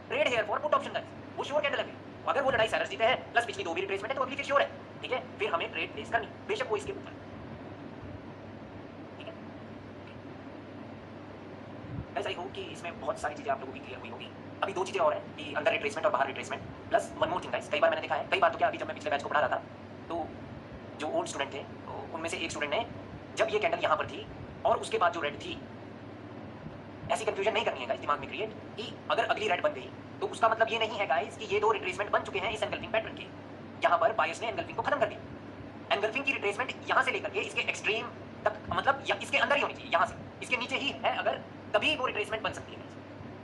trade here for put option guys, वो श्योर कैंडल है। अगर वो लड़ाई सेलर्स जीते हैं प्लस पिछली 2 भी रिट्रेसमेंट है, तो अगली फिर श्योर है, ठीक है। फिर हमें ट्रेड प्लेस करनी, बेशक वो इसके ऊपर, ठीक है। गाइस आई होप कि इसमें बहुत सारी चीजें आप लोगों की क्लियर हुई होगी। अभी 2 चीजें और हैं कि अंदर रिट्रेसमेंट और बाहर retracement, plus one more thing guys, कई बार मैंने देखा है, कई बार तो क्या, अभी जब मैं पिछले बैच को पढ़ा रहा था, तो जो ओल्ड स्टूडेंट थे, तो उनमें से एक स्टूडेंट ने, जब ये कैंडल यहाँ पर थी और उसके बाद जो रेड थी, ऐसी कंफ्यूजन नहीं करनी है गाइस दिमाग में क्रिएट कि अगर अगली रेड बन गई तो उसका मतलब ये नहीं है गाइस कि ये 2 रिट्रेसमेंट बन चुके हैं इस एंगल्फिंग पैटर्न के। यहाँ पर बायर्स ने एंगल्फिंग को खत्म कर दिया। एंगल्फिंग की रिट्रेसमेंट यहाँ से लेकर के इसके एक्सट्रीम तक, मतलब या इसके अंदर ही होनी चाहिए, यहाँ से इसके नीचे ही है अगर, तभी वो रिट्रेसमेंट बन सकती है,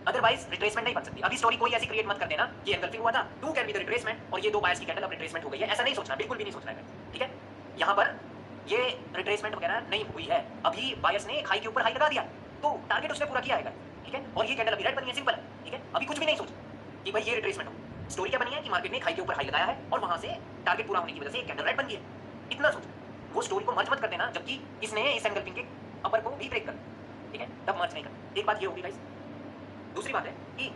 अदरवाइज रिट्रेसमेंट नहीं बन सकती। अभी स्टोरी कोई ऐसी क्रिएट मत कर देना कि एंगल्फिंग हुआ था, 2 कैन बी द रिट्रेसमेंट, और ये 2 बायर्स की कैंडल अब रिट्रेसमेंट हो गई है, ऐसा नहीं सोचना, बिल्कुल भी नहीं सोचना है, ठीक है। यहाँ पर ये रिट्रेसमेंट वगैरह नहीं हुई है, अभी बायर्स ने एक हाई के ऊपर हाई लगा दिया, तो टारगेट उसने पूरा किया है, ठीक है। और ये कैंडल अभी रेड बनी है, सिंपल है, ठीक है। अभी कुछ भी नहीं सोच कि भाई ये रिट्रेसमेंट हो, स्टोरी क्या बनी है कि मार्केट ने एक हाई के ऊपर हाई लगाया है और वहां से टारगेट पूरा होने की वजह से एक कैंडल रेड बन गई है, इतना सोच। वो स्टोरी को मर्ज मत कर देना, जबकि इसने इस एंगल्फिंग के अपर को भी ब्रेक कर, ठीक है, तब मर्ज नहीं कर। एक बात ये होगी गाइस, दूसरी बात है कि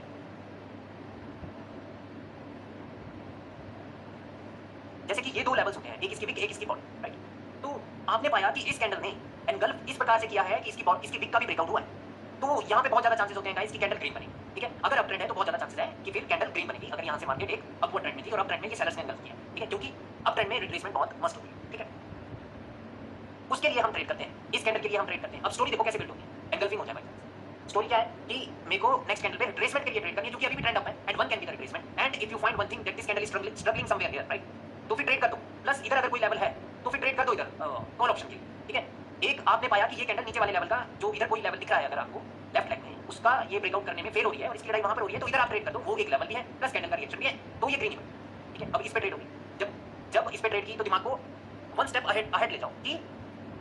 जैसे कि ये 2 लेवल्स होते हैं, एक इसकी बिग एक इसकी बॉडी, राइट। तो आपने पाया कि इस कैंडल ने एनगल्फ इस प्रकार से किया है कि इसकी बिग का भी ब्रेकआउट हुआ है, तो यहाँ पे बहुत ज्यादा चांसेस होते हैं गाइस कि कैंडल ग्रीन बनेगी, ठीक है। अगर अप ट्रेंड है तो बहुत ज्यादा चांसेस है कि फिर कैंडल ग्रीन बनेगी, अगर यहाँ से मार्केट एक अपवर्ड ट्रेंड में थी और अप ट्रेंड में ये सेलर्स ने एनगल्फ किया, ठीक है, क्योंकि अप ट्रेंड में रिट्रेसमेंट बहुत मस्त होगी, ठीक है। उसके लिए हम ट्रेड करते हैं, इस कैंडल के लिए हम ट्रेड करते हैं। अब स्टोरी देखो कैसे बिल्ड होगी, एंगल्फिंग हो जाए भाई। स्टोरी क्या है कि मेरे को नेक्स्ट कैंडल पे रिट्रेसमेंट के लिए ट्रेड करनी है, क्योंकि अभी भी ट्रेंड अप है, and one can be the retracement, and if you find one thing that this candle is struggling somewhere here, right, तो फिर ट्रेड कर दो। प्लस इधर अगर कोई लेवल है तो फिर ट्रेड कर दो इधर कॉल ऑप्शन के लिए, ठीक है। एक आपने पाया कि ये कैंडल नीचे वाले लेवल का, जो इधर कोई लेवल दिख रहा है अगर आपको लेफ्ट लेग में, उसका ये ब्रेकआउट करने में फेल हो रही है और इसकी लड़ाई वहां पर हो रही है, तो इधर आप ट्रेड कर दो, वो एक लेवल भी है प्लस कैंडल का रिएक्शन भी है, तो ये ग्रीन ही बनेगी, ठीक है, अब इस पे ट्रेड होगी, जब इस पे ट्रेड की तो दिमाग को वन स्टेप अहेड ले जाओ कि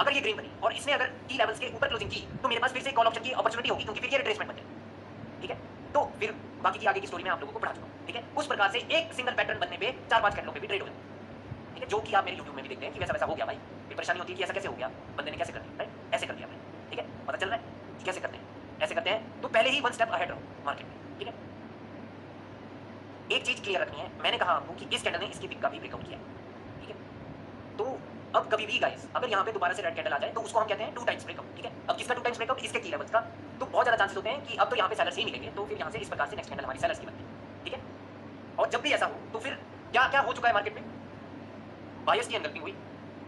अगर ये ग्रीन बनी और इसने अगर की लेवल्स के ऊपर क्लोजिंग की तो मेरे पास फिर से कॉल ऑप्शन की अपॉर्चुनिटी होगी, क्योंकि फिर ये रिट्रेसमेंट बन जाएगी, ठीक है। तो फिर बाकी की आगे की स्टोरी में आप लोगों को पढ़ा चुका हूं, ठीक है। उस प्रकार से एक सिंगल पैटर्न बनने पे 4-5 कैंडलों पे भी ट्रेड हो जाता है, ठीक है, जो कि आप मेरे YouTube में भी देखते हैं कि वैसा वैसा हो गया भाई। फिर परेशानी होती है कि ऐसा कैसे हो गया, बंदे ने कैसे कर दिया, राइट, ऐसे कर दिया भाई, ठीक है, पता चल रहा है कि कैसे करते हैं, ऐसे करते हैं। तो पहले ही वन स्टेप अहेड रहो मार्केट में, ठीक है। एक चीज क्लियर रखनी है, मैंने कहा आपको कि इस कैंडल ने इसकी पिक का भी ब्रेकआउट किया, ठीक है। तो अब कभी भी गाइस अगर यहाँ पे दोबारा से रेड कैंडल आ जाए तो उसको हम कहते हैं 2 टाइम्स ब्रेकआउट, ठीक है। अब किसका 2 टाइम्स ब्रेकआउट, इसके की लेवल्स का। तो बहुत ज्यादा चांसेस होते हैं कि अब तो यहाँ पे सेलर्स ही मिलेंगे, तो फिर यहाँ से इस प्रकार से नेक्स्ट कैंडल हमारी सेलर्स की बनती है, ठीक है। और जब भी ऐसा हो तो फिर क्या क्या हो चुका है मार्केट में, बायर्स की एंगल्फिंग हुई,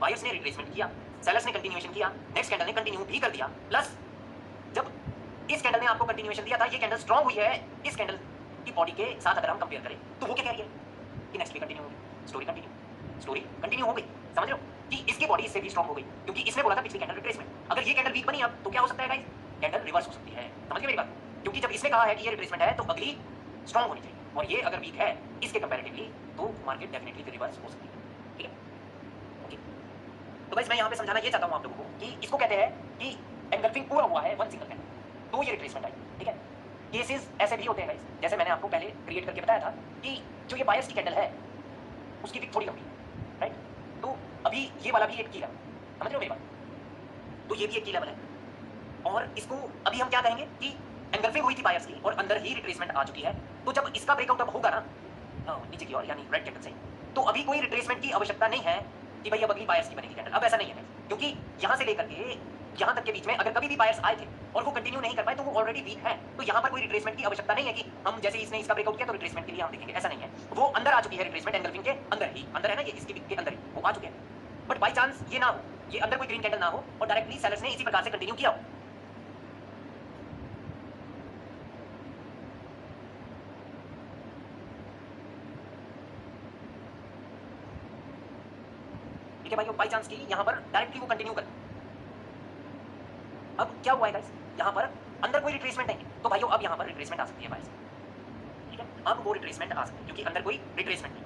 बायर्स ने रिट्रेसमेंट किया, सेलर्स ने कंटिन्यूएशन किया, नेक्स्ट कैंडल ने कंटिन्यू भी कर दिया, प्लस जब इस कैंडल ने आपको कंटिन्यूएशन दिया था, ये कैंडल स्ट्रांग हुई है इस कैंडल की बॉडी के साथ अगर हम कंपेयर करें तो वो क्या कह रही है कि नेक्स्ट भी कंटिन्यू होगी, स्टोरी कंटिन्यू हो गई, समझ रहे हो कि इसकी बॉडी इससे भी स्ट्रांग हो गई, क्योंकि इसने बोला था पिछली कैंडल रिट्रेसमेंट। अगर ये कैंडल वीक बनी अब तो क्या हो सकता है गाइस, कैंडल रिवर्स हो सकती है, समझ गए मेरी बात, क्योंकि जब इसने कहा है कि ये रिट्रेसमेंट है तो अगली स्ट्रांग होनी चाहिए, और ये अगर वीक है इसके कंपैरेटिवली तो मार्केट डेफिनेटली रिवर्स हो सकती है, ठीक है। ओके, तो गाइस मैं यहाँ पे समझाना ये चाहता हूँ आप लोगों को कि इसको कहते हैं कि एंगल्फिंग पूरा हुआ है वन सिंगल कैंडल, तो ये रिट्रेसमेंट आई, ठीक है। केसेस ऐसे भी होते हैं गाइस, जैसे मैंने आपको पहले क्रिएट करके बताया था कि जो ये बायर्स की कैंडल है उसकी विक थोड़ी लंबी है, राइट। तो अभी ये वाला भी एक की लेवल, समझ रहे हो मेरी बात, तो ये भी एक की लेवल है, और इसको अभी हम क्या कहेंगे कि एंगल्फिंग हुई थी बायर्स की और अंदर ही रिट्रेसमेंट आ चुकी है। तो जब इसका ब्रेकआउट अब होगा ना नीचे की ओर यानी रेड कैंडल से, तो अभी कोई रिट्रेसमेंट की आवश्यकता नहीं है कि भाई अब अगली बायर्स की बनेगी कैंडल, अब ऐसा नहीं है, क्योंकि यहाँ से लेकर के यहाँ तक के बीच में अगर कभी भी बायर्स आए थे और वो कंटिन्यू नहीं कर पाए तो वो ऑलरेडी वीक है, तो यहाँ पर कोई रिट्रेसमेंट की आवश्यकता नहीं है कि हम जैसे इसने इसका ब्रेकआउट किया तो रिट्रेसमेंट के लिए हम देखेंगे, ऐसा नहीं है। वो अंदर आ चुकी है रिट्रेसमेंट, एंगल्फिंग के अंदर है ना, ये इसकी विक के अंदर ही वो आ चुके हैं। बट बाई चांस ये ना हो, ये अंदर कोई ग्रीन कैंडल ना हो और डायरेक्टली सेलर्स ने इसी प्रकार से कंटिन्यू किया हो, ठीक है भाई, बाई चांस की यहाँ पर डायरेक्टली वो कंटिन्यू कर। अब क्या हुआ है गाइस, यहाँ पर अंदर कोई रिट्रेसमेंट नहीं है, तो भाइयों अब यहाँ पर रिट्रेसमेंट आ सकती है बायर्स, ठीक है। अब वो रिट्रेसमेंट आ सकती है क्योंकि अंदर कोई रिट्रेसमेंट नहीं।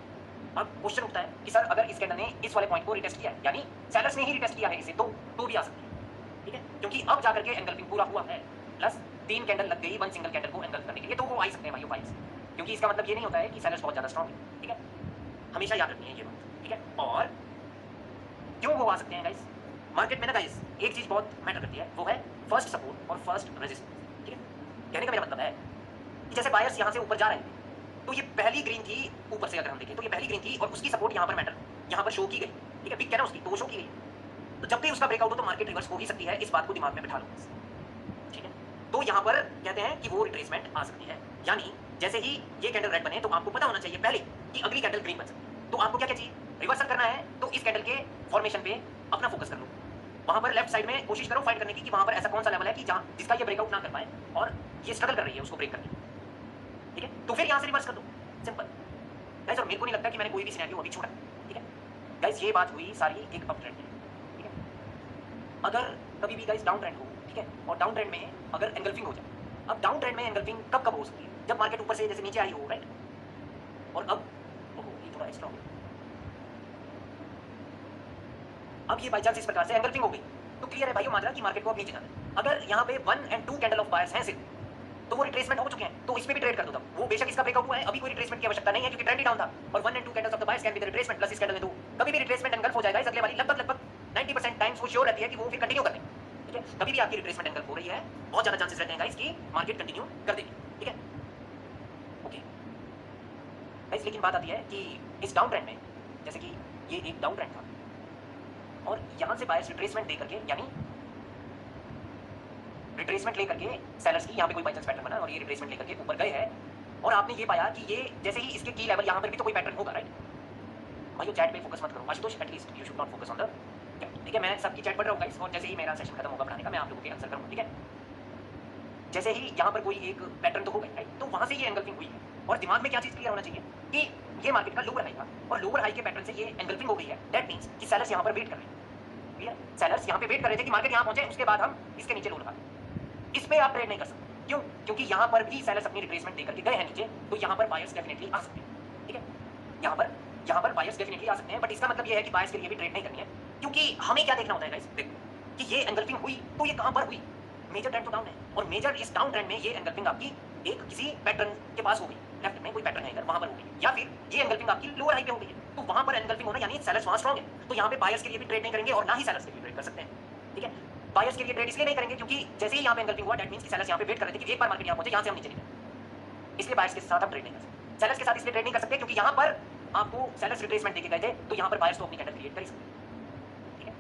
अब क्वेश्चन उठता है कि सर अगर इस कैंडल ने इस वाले पॉइंट को रिटेस्ट किया है, यानी सेलर्स ने ही रिटेस्ट किया है इसे, तो भी आ सकती है, ठीक है, क्योंकि अब जाकर के एंगल्फिंग पूरा हुआ है, प्लस 3 कैंडल लग गई वन सिंगल कैंडल को एंगल्फ करने के लिए, तो वो आ सकते हैं भाइयों बायर्स, क्योंकि इसका मतलब ये नहीं होता है कि सेलर्स बहुत ज्यादा स्ट्रांग है, ठीक है, हमेशा याद रखनी है ये बात, ठीक है। और क्यों वो आ सकते हैं गाइस, मार्केट में ना गाइस एक चीज बहुत मैटर करती है, वो है फर्स्ट सपोर्ट और फर्स्ट रेजिस्टेंस, ठीक है। कहने का मेरा मतलब है कि जैसे बायर्स यहाँ से ऊपर जा रहे थे तो ये पहली ग्रीन थी, ऊपर से अगर हम देखें तो ये पहली ग्रीन थी और उसकी सपोर्ट यहाँ पर मैटर, यहाँ पर शो की गई, ठीक है, पिक है ना उसकी, तो वो शो की गई, तो जब भी उसका ब्रेकआउट हो तो मार्केट रिवर्स हो ही सकती है, इस बात को दिमाग में बिठा लो, ठीक है। तो यहाँ पर कहते हैं कि वो रिट्रेसमेंट आ सकती है, यानी जैसे ही ये कैंडल रेड बने तो आपको पता होना चाहिए पहले कि अगली कैंडल ग्रीन बन सकती है, तो आपको क्या क्या चाहिए, रिवर्सल करना है तो इस कैंडल के फॉर्मेशन पे अपना फोकस कर लो, वहां पर लेफ्ट साइड में कोशिश करो फाइंड करने की कि वहां पर ऐसा कौन सा लेवल है कि जहां जिसका ये ब्रेकआउट ना कर पाए और ये स्ट्रगल कर रही है उसको ब्रेक करने, ठीक है, तो फिर यहां से रिवर्स कर दो, सिंपल गाइस। और मेरे को नहीं लगता कि मैंने कोई भी सिनेरियो अभी छोड़ा, ठीक है गाइस, ये बात हुई सारी एक अप ट्रेंड में, ठीक है। अगर कभी भी गाइस डाउन ट्रेंड हो, ठीक है, और डाउन ट्रेंड में अगर एंगल्फिंग हो जाए, अब डाउन ट्रेंड में एंगल्फिंग कब कब हो सकती है, जब मार्केट ऊपर से जैसे नीचे आई हो, राइट, और अब ये थोड़ा एक्स्ट्रा हो गया, अब ये बाई चांस इस प्रकार से एंगल्फिंग हो गई तो क्लियर है भाइयों मान रहा कि मार्केट को अब नीचे जाना है। अगर यहाँ पे 1 और 2 कैंडल ऑफ बायर्स हैं सिर्फ, तो वो रिट्रेसमेंट हो चुके हैं, तो इस पे भी ट्रेड कर दो, तब वो बेशक इसका ब्रेकआउट हुआ है, अभी कोई रिट्रेसमेंट की आवश्यकता नहीं है क्योंकि ट्रेंड ही डाउन था, और 1 और 2 candles of the buyers can be the retracement plus इस कैंडल में तो कभी भी रिट्रेसमेंट एंगल्फ हो जाएगा, इस अगले वाली लगभग 90% टाइम्स वो श्योर रहती है कि वो फिर कंटिन्यू कर देंगे, ठीक है। कभी भी आपकी रिट्रेसमेंट एंगल्फ हो रही है, बहुत ज्यादा चांसेस रहते हैं गाइस कि मार्केट कंटिन्यू कर देगी, ठीक है, ओके गाइस। लेकिन बात आती है कि इस डाउन ट्रेंड में, जैसे कि ये एक डाउन ट्रेंड था और यहां से बायर्स रिट्रेसमेंट दे करके, यानी रिट्रेसमेंट लेकर के सेलर्स की यहाँ पे कोई बाई चांस पैटर्न बना और ये रिट्रेसमेंट लेकर के ऊपर गए हैं, और आपने ये पाया कि ये जैसे ही इसके की लेवल यहाँ पर भी तो कोई पैटर्न होगा, राइट भाइयों। चैट पे फोकस मत करो Ashutosh, at least you should not focus on the chat, ठीक है। मैं सबकी चैट पढ़ रहा हूँ गाइस, और जैसे ही मेरा सेशन खत्म होगा पढ़ाने का मैं आप लोगों के आंसर करूँगा, ठीक है। जैसे ही यहाँ पर कोई एक पैटर्न तो हो गई, राइट, तो वहाँ से ये एंगल्फिंग हुई है, और दिमाग में क्या चीज़ क्लियर होना चाहिए कि ये मार्केट का लोअर हाई था और लोअर हाई के पैटर्न से ये एंगल्फिंग हो गई है, दैट मीन्स कि सेलर्स यहाँ पर वेट कर रहे हैं, क्लियर, सेलर्स यहाँ पे वेट कर रहे थे कि मार्केट यहाँ पहुंचे, उसके बाद हम इसके नीचे लो लगा, इस पे आप ट्रेड नहीं कर सकते, क्यों, क्योंकि यहाँ पर भी सेलर्स अपनी रिट्रेसमेंट देकर के गए हैं नीचे, तो यहाँ पर बायर्स डेफिनेटली आ सकते हैं, ठीक है। यहाँ पर यहाँ पर बायर्स डेफिनेटली आ सकते हैं, बट इसका मतलब ये है कि बायर्स के लिए भी ट्रेड नहीं करनी है, क्योंकि हमें क्या देखना होता है गाइस, देखो कि ये एंगल्फिंग हुई तो ये कहाँ पर हुई, मेजर ट्रेंड तो डाउन है, और मेजर इस डाउन ट्रेंड में ये एंगल्फिंग आपकी एक किसी पैटर्न के पास हो गई, लेफ्ट में कोई पैटर्न है इधर, वहां पर हो गई, या फिर ये एंगल्फिंग आपकी लोअर हाई पे हो गई है, तो वहां पर एंगल्फिंग होना यानी सेलर्स वहां स्ट्रांग है, तो यहाँ पे बायर्स के लिए भी ट्रेड नहीं करेंगे और ना ही सेलर्स के लिए ट्रेड कर सकते हैं, ठीक है। बायर्स के लिए ट्रेड इसलिए नहीं करेंगे क्योंकि जैसे ही यहाँ पे एंगल्फिंग हुआ, दैट मींस कि सेलर्स यहाँ पे वेट कर रहे थे कि एक बार मार्केट यहाँ पहुंचे, यहाँ से हम नीचे नहीं जाए, इसलिए बायर्स के साथ हम ट्रेड नहीं कर सकते। सेलर्स के साथ इसलिए ट्रेड नहीं कर सकते क्योंकि यहाँ पर आपको सेलर्स रिट्रेसमेंट देके गए थे, तो यहाँ पर बायर्स तो अपनी कैंडल क्रिएट कर ही सकते हैं, ठीक है।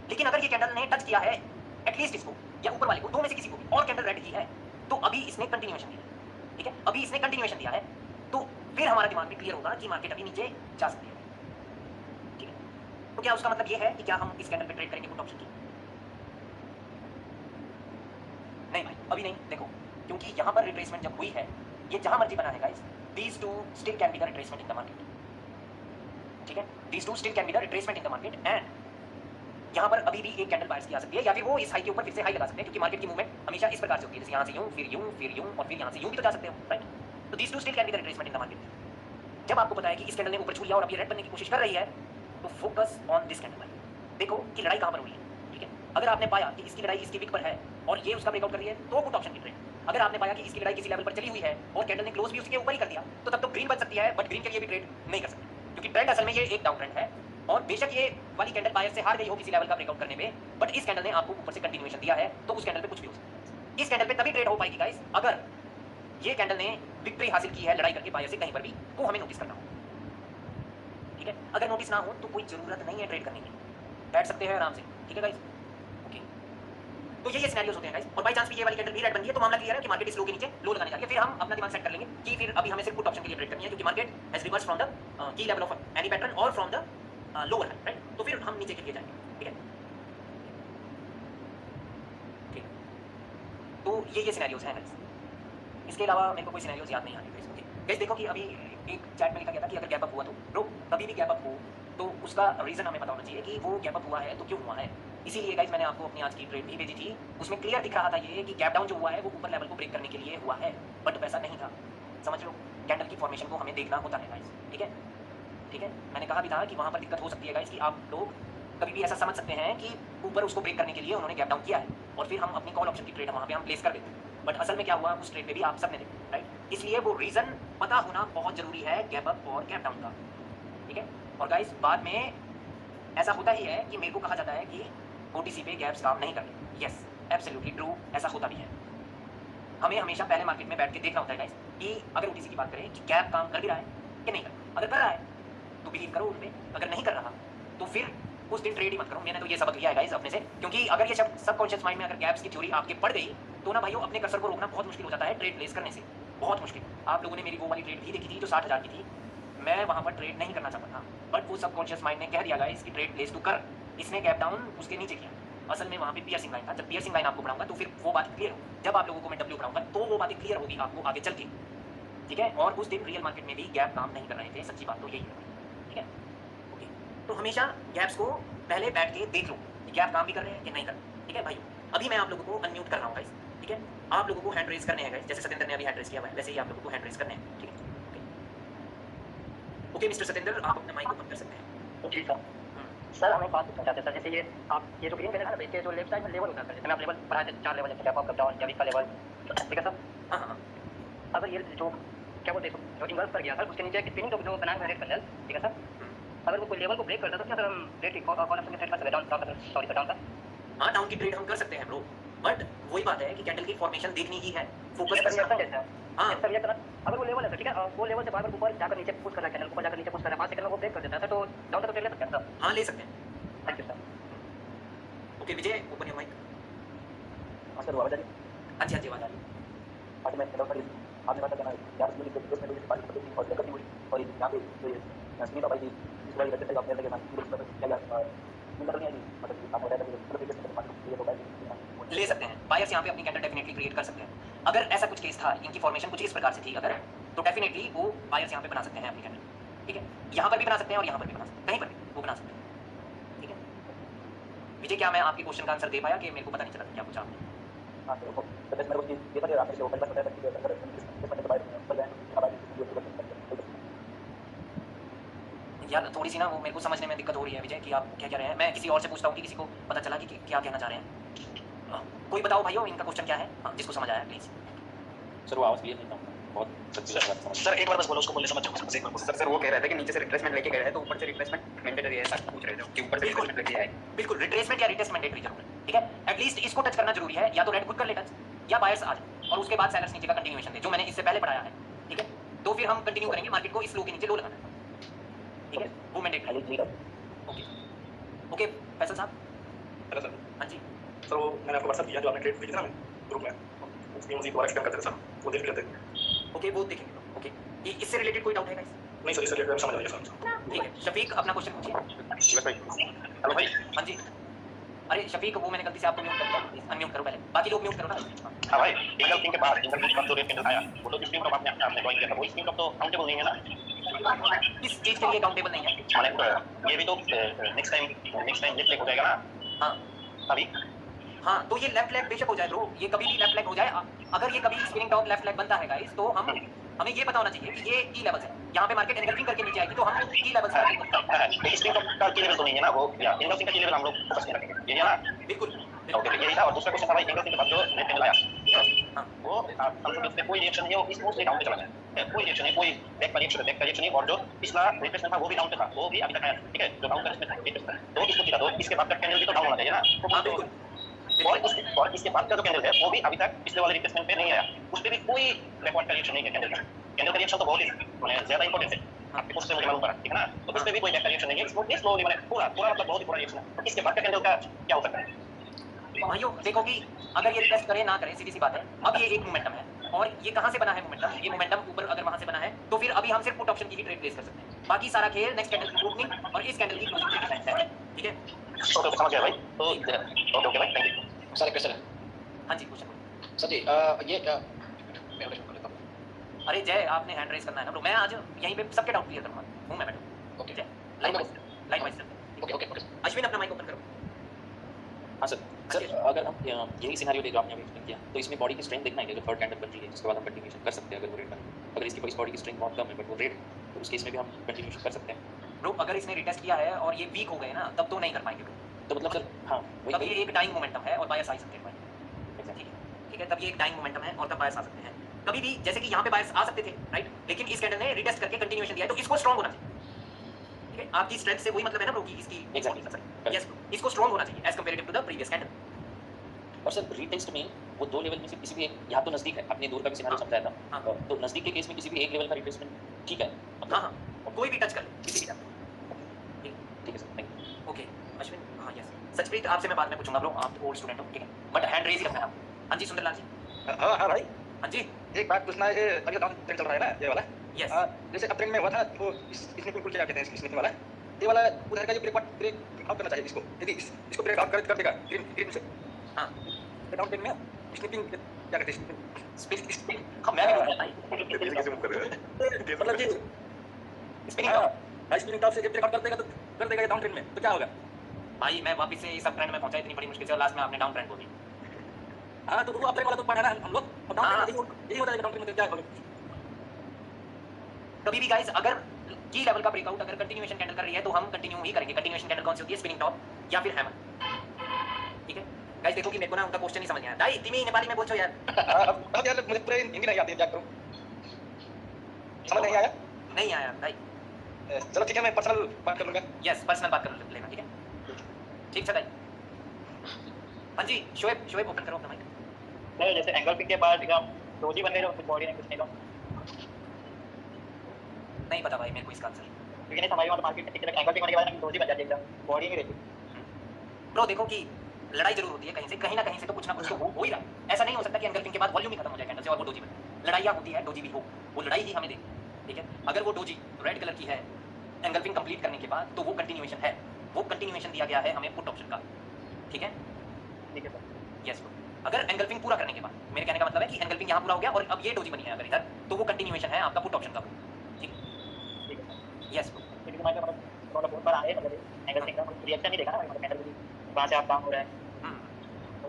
लेकिन अगर ये कैंडल ने टच किया है एटलीस्ट इसको या ऊपर वाले को, दो में से किसी को भी, और कैंडल रेड की है, तो अभी इसने कंटिन्यूएशन दिया है, ठीक है, अभी इसने कंटिन्यूएशन दिया है, तो फिर हमारा दिमाग में क्लियर होगा कि मार्केट अभी नीचे जा सकती है, ठीक है। तो क्या उसका मतलब ये है कि क्या हम इस कैंडल पे ट्रेड करेंगे पुट ऑप्शन की? नहीं भाई, अभी नहीं, देखो, क्योंकि यहाँ पर रिट्रेसमेंट जब हुई है, ये जहां मर्जी बना है guys, these two still can be the retracement in the market, ठीक है, these two still can be the retracement in the market, and यहाँ पर अभी भी एक कैंडल बायर्स की आ सकती है, या फिर वो इस हाई के ऊपर फिर से हाई लगा सकते हैं, क्योंकि मार्केट की मूवमेंट हमेशा इस प्रकार से होती है, जैसे यहाँ से यूं, फिर यूं और फिर यहाँ से यूं भी तो जा सकते हो, राइट। तो these two still can be the retracement in the market। जब आपको पता है कि इस कैंडल ने ऊपर छू लिया और अब ये रेड बनने की कोशिश कर रही है, तो फोकस ऑन दिस कैंडल भाई, देखो कि लड़ाई कहाँ पर हुई है, ठीक है। अगर आपने पाया कि इसकी लड़ाई इसकी विक पर है और ये उसका ब्रेकआउट कर रही है, तो पुट ऑप्शन की ट्रेड। अगर आपने पाया कि इसकी लड़ाई किसी लेवल पर चली हुई है और कैंडल ने क्लोज भी उसके ऊपर ही कर दिया, तो तब तो ग्रीन बन सकती है, बट ग्रीन के लिए भी ट्रेड नहीं कर सकते, क्योंकि ट्रेंड असल में ये एक डाउन ट्रेंड है, और बेशक ये वाली कैंडल बायर से हार गई हो किसी लेवल का ब्रेकआउट करने में, बट इस कैंडल ने आपको ऊपर से कंटिन्यूएशन दिया है, तो उस कैंडल पे कुछ भी हो सकता है। इस कैंडल पे तभी ट्रेड हो पाएगी गाइस अगर ये कैंडल ने विक्ट्री हासिल की है लड़ाई करके बायर से कहीं पर भी, तो हमें नोटिस करना हो, ठीक है। अगर नोटिस ना हो तो कोई जरूरत नहीं है ट्रेड करने की, बैठ सकते हैं आराम से, ठीक है गाइस, ओके। तो ये सिनेरियोस होते हैं गाइस, और बाय चांस भी ये वाली कैंडल भी रेड बन गई है, तो मामला क्लियर है कि मार्केट इस लो के नीचे लो लगाने जा रही है, फिर हम अपना दिमाग सेट कर लेंगे कि फिर अभी हमें सिर्फ पुट ऑप्शन के लिए ट्रेड करनी है, क्योंकि market has reverse from the key level of any pattern और from the lower high, right. तो फिर हम नीचे के लिए जाएंगे, ठीक है, ठीक। तो ये सिनेरियोस हैं गाइस, इसके अलावा मेरे को कोई सिनेरियोस याद नहीं आ रहे गाइस, ओके। गाइस देखो कि अभी एक चैट में लिखा गया था कि अगर गैप अप हुआ तो ब्रो, कभी भी गैप अप हो तो उसका रीजन हमें पता होना चाहिए कि वो गैप अप हुआ है तो क्यों हुआ है। इसीलिए गाइस मैंने आपको अपनी आज की ट्रेड भी भेजी थी, उसमें क्लियर दिख रहा था ये कि गैप डाउन जो हुआ है वो ऊपर लेवल को ब्रेक करने के लिए हुआ है, बट वैसा नहीं था, समझ लो। कैंडल की फॉर्मेशन को हमें देखना होता है गाइस, ठीक है, ठीक है। मैंने कहा भी था कि वहाँ पर दिक्कत हो सकती है गाइस कि आप लोग कभी भी ऐसा समझ सकते हैं कि ऊपर उसको ब्रेक करने के लिए उन्होंने गैप डाउन किया है, और फिर हम अपनी कॉल ऑप्शन की ट्रेड वहाँ पे हम प्लेस कर देते हैं, बट असल में क्या हुआ उस ट्रेड में भी आप सबने देखा, राइट। इसलिए वो रीजन पता होना बहुत जरूरी है गैप अप और गैप डाउन का, ठीक है। और गाइस बाद में ऐसा होता ही है कि मेरे को कहा जाता है कि ओटीसी पे गैप्स काम नहीं करते, यस एब्सोल्युटली ट्रू, ऐसा होता भी है। हमें हमेशा पहले मार्केट में बैठ के देखना होता है गाइस कि अगर ओटीसी की बात करें कि गैप काम कर भी रहा है कि नहीं कर रहा। अगर कर रहा है तो बिलीव करो उनमें, अगर नहीं कर रहा तो फिर उस दिन ट्रेड ही मत करो। मैंने तो ये सबक लिया है गाइस अपने से, क्योंकि अगर ये सबकॉन्शियस माइंड में अगर गैप्स की थ्योरी आपके पड़ गई तो ना भाइयों अपने कर्सर को रोकना बहुत मुश्किल हो जाता है ट्रेड प्लेस करने से, बहुत मुश्किल। आप लोगों ने मेरी वो वाली ट्रेड भी देखी थी जो 60,000 की थी, मैं वहाँ पर ट्रेड नहीं करना चाहता था, बट वो सबकॉन्शियस माइंड ने कह दिया गाइस कि ट्रेड प्लेस तू कर, इसने गैप डाउन उसके नीचे किया। असल में वहाँ पे पियर्सिंग लाइन था, जब पियर्सिंग लाइन आपको पढ़ाऊंगा तो फिर वो बात क्लियर हो, जब आप लोगों को मैं डब्ल्यू पढ़ाऊंगा तो वो बातें क्लियर होगी आपको आगे चल के, ठीक है। और उस दिन रियल मार्केट में भी गैप काम नहीं कर रहे थे, सच्ची बात तो यही है, ठीक है, ओके। तो हमेशा गैप्स को पहले बैठ के देख लो कि गैप काम भी कर रहे हैं कि नहीं कर रहे, ठीक है भाई। अभी मैं आप लोगों को अनम्यूट कर रहा हूँ गाइस, ठीक है। आप लोगों को हैंड रेज करने हैं गाइस, जैसे सतेंद्र ने अभी हैंड रेज किया हुआ है वैसे ही आप लोगों को हैंड रेज करने हैं, ठीक है, ओके मिस्टर सतेंद्र आप अपना माइक ओपन कर सकते हैं। जी सर, हम एक बात पूछना चाहते हैं सर, जैसे ये आप ये जो ग्रीन कलर है ना, इसके जो लेफ्ट साइड में लेवल होता है, जैसे मैं आप लेवल पढ़ाए थे 4 लेवल, जैसे गैप अप, गैप डाउन, या वीक का लेवल, ठीक है सर। हाँ हाँ, अगर ये जो क्या बोलते हैं जो इन्वर्स कर गया सर, उसके नीचे स्पिनिंग जो बनाया हुआ है रेड कलर, ठीक है सर, अगर वो कोई लेवल को ब्रेक करता है तो क्या सर हम रेड कॉल ऑप्शन में ट्रेड कर सकते हैं, डाउन सॉरी डाउन का? हाँ डाउन की ट्रेड हम कर सकते हैं ब्रो, बट वही बात है कि कैंडल की फॉर्मेशन देखनी ही है, फोकस करना है। हाँ सर ये करना, अगर वो लेवल है सर, ठीक है, वो लेवल से बार-बार ऊपर जाकर नीचे पुश कर रहा है, कैंडल ऊपर जाकर नीचे पुश कर रहा है, 5 सेकंड में वो ब्रेक कर देता है सर, तो डाउन का तो ट्रेड ले सकते हैं सर? हाँ ले सकते हैं। Thank you sir. Okay Vijay open your mic. हाँ सर, आवाज आ रही अच्छी अच्छी बात आ रही है। आज मैं हेलो सर, आपने बात करना है यार, मुझे रिक्वेस्ट में मुझे पार्टी करनी और दिक्कत हुई, और यहाँ पे जो ये सुनीता भाई जी इस बार रखते थे आपने लगे ना क्या यार मतलब नहीं आई, मतलब आप बताया था मुझे रिक्वेस्ट में पार्टी ये तो भाई ले सकते हैं। बायर्स यहाँ पे अपनी कैंडल डेफिनेटली क्रिएट कर सकते हैं। अगर ऐसा कुछ केस था, इनकी फॉर्मेशन कुछ इस प्रकार से थी अगर, तो डेफिनेटली वो बायर्स यहाँ पे बना सकते हैं अपनी कैंडल, ठीक है। यहाँ पर भी बना सकते हैं और यहाँ पर भी बना सकते हैं, कहीं पर भी वो बना सकते हैं, ठीक है। विजय क्या मैं आपके क्वेश्चन का आंसर दे पाया कि मेरे को पता नहीं चला क्या पूछा आपने? हाँ सर, तो बस मेरे को ये पता है आपने जो पहले बताया था कि अगर इस मैंने बाहर पर गए अब आगे यार थोड़ी सी ना वो मेरे को समझने में दिक्कत हो रही है विजय कि आप क्या कह रहे हैं। मैं किसी और से पूछता हूँ कि किसी को पता चला कि क्या कहना चाह रहे हैं। कोई बताओ भाइयों इनका क्वेश्चन क्या है। हाँ, जिसको समझ आया प्लीज। सर वो आवाज़ क्लियर नहीं था बहुत समझ। सर एक बार बस बोलो, उसको बोलने समझ जाओ। एक बार बोलो। सर वो कह रहे थे कि नीचे से रिप्लेसमेंट लेके गए हैं तो ऊपर से रिप्लेसमेंट मैंडेटरी है, ऐसा पूछ रहे थे कि ऊपर से बिल्कुल। रिप्लेसमेंट लेके आए। बिल्कुल रिट्रेसमेंट या रिटेस्ट मैंडेटरी जरूर है, ठीक है। एटलीस्ट इसको टच करना जरूरी है, या तो रेड खुद कर ले टच या बायर्स आ जाए और उसके बाद सेलर्स नीचे का कंटिन्यूएशन दे, जो मैंने इससे पहले पढ़ाया है, ठीक है। तो फिर हम कंटिन्यू करेंगे मार्केट को इस लो के नीचे लो लगाना है, ठीक है। वो मैंडेटरी। ओके ओके फैसल साहब। Hello sir. हाँ जी सर वो मैंने आपको व्हाट्सएप किया जो आपने ट्रेड भेजी थी ना ग्रुप में, उसकी मजीद दोबारा एक्सप्लेन करते थे सर, वो देख लेते हैं। ओके वो देखेंगे। ओके इससे रिलेटेड कोई डाउट है गाइस? नहीं सर, इससे रिलेटेड समझ आ गया सर। ठीक है शफीक अपना क्वेश्चन पूछिए। हेलो भाई। हाँ जी। अरे शफीक वो मैंने गलती से आपको म्यूट कर दिया, प्लीज अनम्यूट करो पहले, बाकी लोग म्यूट करो ना। हाँ भाई, इंगल किंग के बाद इंगल किंग का जो रेट कैंडल आया वो तो स्क्रीन टॉप आपने ज्वाइन किया था, वो स्क्रीन टॉप तो काउंटेबल नहीं है ना। इस चीज के लिए काउंटेबल नहीं है। माने ये भी तो नेक्स्ट टाइम लेफ्ट लेग हो जाएगा ना। हाँ अभी हाँ तो ये लेफ्ट लेग बेशक हो जाए ब्रो, ये कभी भी लेफ्ट लेग हो जाए। अगर ये कभी स्पिनिंग टॉप लेफ्ट लेग बनता है गाइस तो हमें ये पता होना चाहिए कि ये की लेवल है। यहाँ पे मार्केट एनगल्फिंग करके नीचे आएगी तो हम की लेवल से स्क्रीन टॉप का की लेवल तो नहीं है ना वो, या इंगल किंग का की लेवल हम लोग फोकस नहीं रखेंगे, ये है ना। बिल्कुल ओके यही था। और दूसरा क्वेश्चन था भाई, इंगल किंग के बाद जो रेट कैंडल आया वो हम लोग पे कोई रिएक्शन नहीं है, वो इस मोस्ट डाउन पे चला गया, कोई रिएक्शन नहीं, कोई बैक का रिएक्शन नहीं। और जो पिछला रिप्लेसमेंट था वो भी डाउन पे था, वो भी अभी तक आया, ठीक है। जो डाउन का रिप्लेसमेंट तो इसको किया, तो इसके बाद का कैंडल भी तो डाउन होना चाहिए ना। और इसके बाद का जो कैंडल है वो भी अभी तक पिछले वाले रिप्लेसमेंट पे नहीं आया, उस पे भी कोई बैकवर्ड का रिएक्शन नहीं है। कैंडल का रिएक्शन तो बहुत ही ज्यादा इंपॉर्टेंट है, आपके पोस्ट से मुझे मालूम पड़ा, ठीक है ना। तो उस पे भी कोई बैक का रिएक्शन नहीं है, स्मूथली स्लोली मैंने पूरा मतलब बहुत ही पूरा रिएक्शन है। इसके बाद का कैंडल का क्या हो सकता है भाइयों? देखो कि अगर ये रिटेस्ट करे ना करे सीधी सी बात है। अब ये एक मोमेंटम है और ये कहाँ से बना है मोमेंटम? ये मोमेंटम ऊपर अगर वहां से बना है तो फिर अभी हम सिर्फ पुट ऑप्शन की ही ट्रेड प्लेस कर सकते हैं, बाकी सारा खेल नेक्स्ट कैंडल की ओपनिंग और इस कैंडल की क्लोजिंग के डिफरेंस है, ठीक है। ओके समझ गया भाई। तो ओके भाई, थैंक यू। सर एक क्वेश्चन है हाँ जी क्वेश्चन। सर जी, ये मैं ऑडिशन कर लेता हूँ। अरे जय आपने हैंड रेज करना है ना ब्रो, मैं आज यहीं पे सबके डाउट क्लियर करूंगा हूँ मैं बैठा। ओके जय line wise okay okay okay Ashwin अपना माइक ओपन करो। हाँ सर अगर हम यही सिनेरियो ले जो आपने अभी एक्सप्लेन किया, तो इसमें बॉडी की स्ट्रेंथ देखना है कि अगर थर्ड कैंडल बन रही है जिसके बाद हम कंटिन्यूएशन कर सकते हैं। अगर वो रेट बने, अगर इसकी बॉडी की स्ट्रेंथ बहुत कम है बट वो रेट, तो उस केस में भी हम कंटिन्यूएशन कर सकते हैं। ब्रो अगर इसने रिटेस्ट किया है और ये वीक हो गए ना तब तो नहीं कर पाएंगे ब्रो। तो मतलब सर हाँ तब ये एक डाइंग मोमेंटम है और बायर्स आ सकते हैं भाई, ठीक है। तब ये एक डाइंग मोमेंटम है और तब बायर्स आ सकते हैं कभी भी, जैसे कि यहाँ पे बायर्स आ सकते थे राइट, लेकिन इस कैंडल ने रिटेस्ट करके कंटिन्यूएशन दिया है तो इसको स्ट्रांग होना चाहिए, ठीक है। आपकी स्ट्रेंथ से वही मतलब है ना ब्रो कि इसकी यस इसको स्ट्रांग होना चाहिए as comparative to the previous candle. और सर रीटेस्ट में वो दो लेवल में से किसी भी एक, यहाँ तो नजदीक है, अपने दूर का भी सिनेरियो समझाया था, तो नजदीक के केस में किसी भी एक लेवल का रिप्लेसमेंट ठीक है। हाँ हाँ कोई भी टच कर ले किसी भी टाइम, ठीक है sir, thank you. Okay Ashwin. हाँ यस सचप्रीत आपसे मैं बाद में पूछूंगा ब्रो, आप ओल्ड स्टूडेंट हो, ठीक है, बट हैंड रेज ही रखना है आपको। हाँ जी सुंदरलाल जी। हाँ भाई, हाँ जी एक बात पूछना है, अभी डाउन ट्रेंड चल रहा है ना ये वाला। यस जैसे अप ट्रेंड में हुआ था वो इसने बिल्कुल क्या कहते हैं स्निपिंग वाला, ये वाला उधर का जो ब्रेक आउट करना चाहिए इसको, यदि इसको ब्रेक आउट कर देगा ग्रीन से, हाँ डाउन ट्रेंड में स्निपिंग क्या कहते हैं स्पिनिंग। हाँ मैं भी मतलब ये स्पिनिंग हाँ स्पिनिंग टॉप से जब ब्रेक आउट कर देगा डाउन ट्रेंड में तो क्या होगा भाई मैं वापस से इस अप ट्रेंड में पहुंचा इतनी बड़ी मुश्किल से और लास्ट में आपने डाउन ट्रेंड बोल दी। हाँ तो वो अप ट्रेंड वाला तो पढ़ा ना हम लोग, अब डाउन ट्रेंड यही होता है डाउन ट्रेंड में क्या होगा। कभी भी गाइस अगर की लेवल का ब्रेकआउट अगर कंटिन्यूएशन कैंडल कर रही है तो हम कंटिन्यू ही करेंगे। कंटिन्यूएशन कैंडल कौन सी होती है? स्पिनिंग टॉप या फिर हैमर, ठीक है। गाइस देखो कि मेरे को ना उनका क्वेश्चन ही समझ नहीं आया। दाई तिमी नेपाली में बोलछो यार। अब यार मुझे पूरा हिंदी नहीं आती है, क्या करूं, समझ नहीं आया। नहीं आया दाई। चलो ठीक है, मैं पर्सनल बात कर लूंगा। यस पर्सनल बात कर लेना, ठीक है, ठीक है दाई। हाँ जी शोएब ओपन करो अपना माइक। नहीं जैसे एंगल पिक के बाद हम डोजी बन गए तो बॉडी ने कुछ नहीं दो, नहीं पता भाई मेरे को इसका आंसर, क्योंकि नहीं हमारी मार्केट में किसी एंगल पिक होने के बाद डोजी बन जाती है एकदम, बॉडी नहीं रहती। ब्रो देखो कि लड़ाई जरूर होती है कहीं ना कहीं से तो कुछ ना कुछ तो हो ही रहा है। ऐसा नहीं हो सकता कि एंगल्फिंग के बाद वॉल्यूम ही खत्म हो जाए कैंडल से और वो डोजी बने। लड़ाइयाँ होती है, डोजी भी हो, वो लड़ाई ही हमें देखी, ठीक है। अगर वो डोजी रेड कलर की है एंगल्फिंग कंप्लीट करने के बाद तो वो कंटिन्यूएशन है, वो कंटिन्यूएशन दिया गया है हमें पुट ऑप्शन का, ठीक है। ठीक है सर। यस ब्रो अगर एंगल्फिंग पूरा करने के बाद, मेरे कहने का मतलब है कि एंगल्फिंग यहाँ पूरा हो गया और अब ये डोजी बनी है अगर इधर, तो वो कंटिन्यूएशन है आपका पुट ऑप्शन का, ठीक ठीक है। Yes bro. क्योंकि हमारे मतलब बहुत बार आए मतलब एंगल पिक का रिएक्शन नहीं देखा ना मतलब कैंडल वहां से आप डाउन हो रहा है।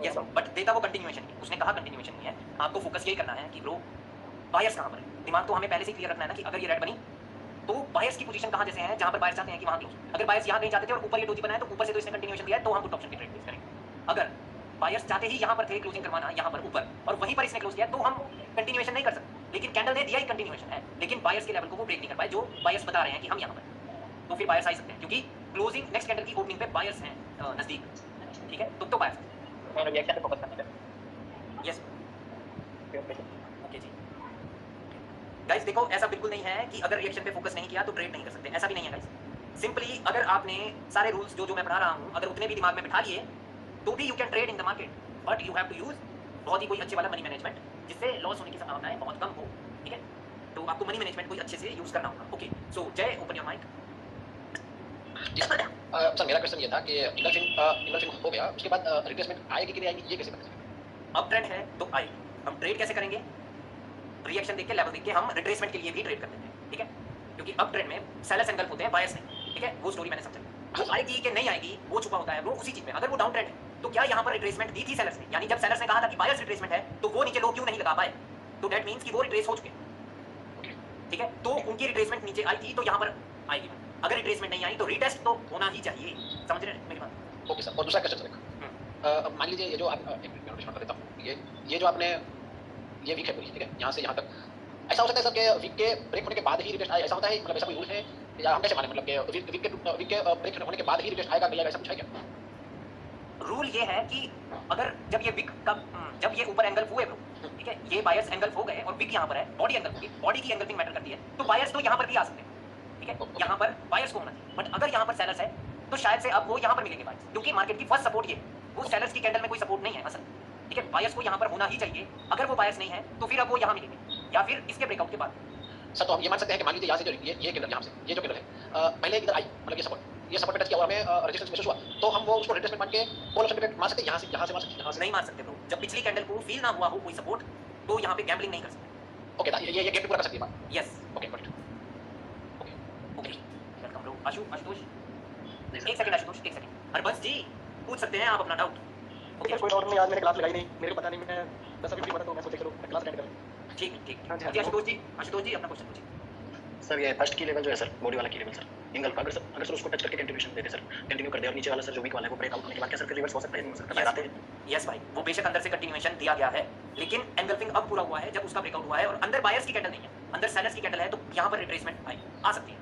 यस बट देता वो कंटिन्यूएशन ही, उसने कहा कंटिन्यूएशन नहीं है। आपको फोकस यही करना है कि ब्रो बायर्स कहाँ पर है। दिमाग तो हमें पहले से क्लियर रखना है ना कि अगर ये रेड बनी तो बायर्स की पोजीशन कहाँ जैसे है जहाँ पर बायर्स चाहते हैं कि वहाँ क्लोज, अगर बायर्स यहाँ कहीं चाहते थे और ऊपर ये डोजी बनाया तो ऊपर से तो इसने कंटिन्यूएशन दिया है तो हम पुट ऑप्शन की ट्रेड प्लेस करेंगे। अगर बायर्स चाहते ही यहाँ पर थे क्लोजिंग करवाना यहाँ पर ऊपर और वहीं पर इसने क्लोज किया तो हम कंटिन्यूएशन नहीं कर सकते, लेकिन कैंडल ने दिया ही कंटिन्यूएशन है, लेकिन बायर्स के लेवल को वो ब्रेक नहीं कर पाए जो बायर्स बता रहे हैं कि हम यहाँ पर, तो फिर बायर्स आ सकते हैं क्योंकि क्लोजिंग नेक्स्ट कैंडल की ओपनिंग पे बायर्स हैं नजदीक, ठीक है तो बायर्स मैंने रिएक्शन पे फोकस करना है। यस ओके जी। गाइस देखो ऐसा बिल्कुल नहीं है कि अगर रिएक्शन पे फोकस नहीं किया तो ट्रेड नहीं कर सकते, ऐसा भी नहीं है गाइस। सिंपली अगर आपने सारे रूल्स जो मैं पढ़ा रहा हूँ अगर उतने भी दिमाग में बिठा लिए तो भी you can trade in the market, but you have to use बहुत ही कोई अच्छे वाला मनी मैनेजमेंट जिससे लॉस होने की संभावनाएं बहुत कम हो, ठीक है। तो आपको मनी मैनेजमेंट कोई अच्छे से यूज करना होगा। ओके सो जय ओपन योर माइक। सर मेरा क्वेश्चन ये था कि इंगल्फिंग हो गया उसके बाद रिट्रेसमेंट आएगी कि नहीं आएगी ये कैसे पता चलेगा? अप ट्रेंड है तो आएगी, हम ट्रेड कैसे करेंगे, रिएक्शन देख के लेवल देख के हम रिट्रेसमेंट के लिए भी ट्रेड करते हैं, ठीक है, क्योंकि अप ट्रेंड में सेलर्स एंगल्फ होते हैं बायर्स नहीं, ठीक है, वो स्टोरी मैंने समझाई। वो आएगी कि नहीं आएगी वो छुपा होता है वो उसी चीज में। अगर वो डाउन ट्रेंड है तो क्या यहाँ पर रिट्रेसमेंट दी थी सेलर्स ने, यानी जब सेलर्स ने कहा था कि बायर्स रिट्रेसमेंट है तो वो नीचे लोग क्यों नहीं लगा पाए, तो दैट मींस कि वो रिट्रेस हो चुके, ठीक है, तो उनकी रिट्रेसमेंट नीचे आई थी तो यहाँ पर आएगी। अगर रिट्रेसमेंट नहीं आई तो रीटेस्ट तो होना ही चाहिए, समझ रहे हैं मेरी बात? ओके सर, और दूसरा क्वेश्चन सर अब मान लीजिए ये जो आप एक मिनट नोटिस कर देता हूँ, ये जो आपने ये वीक है पूरी, ठीक है, यहाँ से यहाँ तक ऐसा हो सकता है सर कि वीक के ब्रेक होने के बाद ही रिटेस्ट आए, ऐसा होता है, मतलब ऐसा कोई रूल है या हम कैसे माने, मतलब कि वीक के ब्रेक होने के बाद ही रिटेस्ट आएगा अगले, ऐसा कुछ है क्या? रूल ये है कि अगर जब ये विक का जब ये ऊपर एंगल हुए ब्रो, ठीक है, ये बायर्स एंगल हो गए और विक यहाँ पर है, बॉडी एंगल होगी, बॉडी की एंगल्फिंग मैटर करती है, तो बायर्स तो यहाँ पर भी आ सकते हैं, ठीक है, यहाँ पर बायर्स को होना चाहिए, बट अगर यहाँ पर सेलर्स है तो शायद से अब वो यहाँ पर मिलेंगे बायर्स, क्योंकि मार्केट की फर्स्ट सपोर्ट ये वो सेलर्स की कैंडल में कोई सपोर्ट नहीं है असल, ठीक है, बायर्स को यहाँ पर होना ही चाहिए। अगर वो बायर्स नहीं है तो फिर अब वो यहाँ मिलेंगे या फिर इसके ब्रेकआउट के बाद। सर तो हम ये मान सकते हैं कि मान लीजिए यहाँ से जो ये कैंडल यहाँ से ये जो कैंडल है पहले इधर आई, मतलब ये सपोर्ट पे टच किया और हमें रेजिस्टेंस महसूस हुआ, तो हम वो उसको रिट्रेसमेंट मान के कॉल ऑप्शन पे मार सकते हैं, यहाँ से मार सकते हैं, यहाँ से नहीं मार सकते ब्रो, जब पिछली कैंडल को फील ना हुआ हो कोई सपोर्ट तो यहाँ पे गैम्बलिंग नहीं कर सकते। ओके ये गेम पे पूरा कर सकती है बात। Yes okay got it. Okay welcome bro. Ashutosh एक सेकंड, आशुतोष एक सेकंड, हरबंस जी पूछ सकते हैं आप अपना डाउट। ओके कोई डाउट नहीं, आज मैंने क्लास लगाई नहीं, मेरे को पता नहीं, मैं 10 अभी पता तो मैं सोचा चलो क्लास अटेंड करें। ठीक ठीक हाँ जी, जी आशुतोष जी अपना क्वेश्चन पूछिए। सर ये फर्स्ट की लेवल जो है सर, बॉडी वाला की लेवल सर, एंगल अगर सर उसको टच करके कंटिन्यूएशन देते सर, कंटिन्यू कर दे और नीचे वाला सर जो वीक वाला है वो ब्रेकआउट होने के बाद क्या सर फिर रिवर्स हो सकता है, नहीं हो सकता? बताते हैं। यस भाई, वो बेशक अंदर से कंटिन्यूएशन दिया गया है, लेकिन एंगल्फिंग अब पूरा हुआ है जब उसका ब्रेकआउट हुआ है और अंदर बायर्स की कैंडल नहीं है, अंदर सेलर्स की कैंडल है, तो यहाँ पर रिट्रेसमेंट आ सकती है।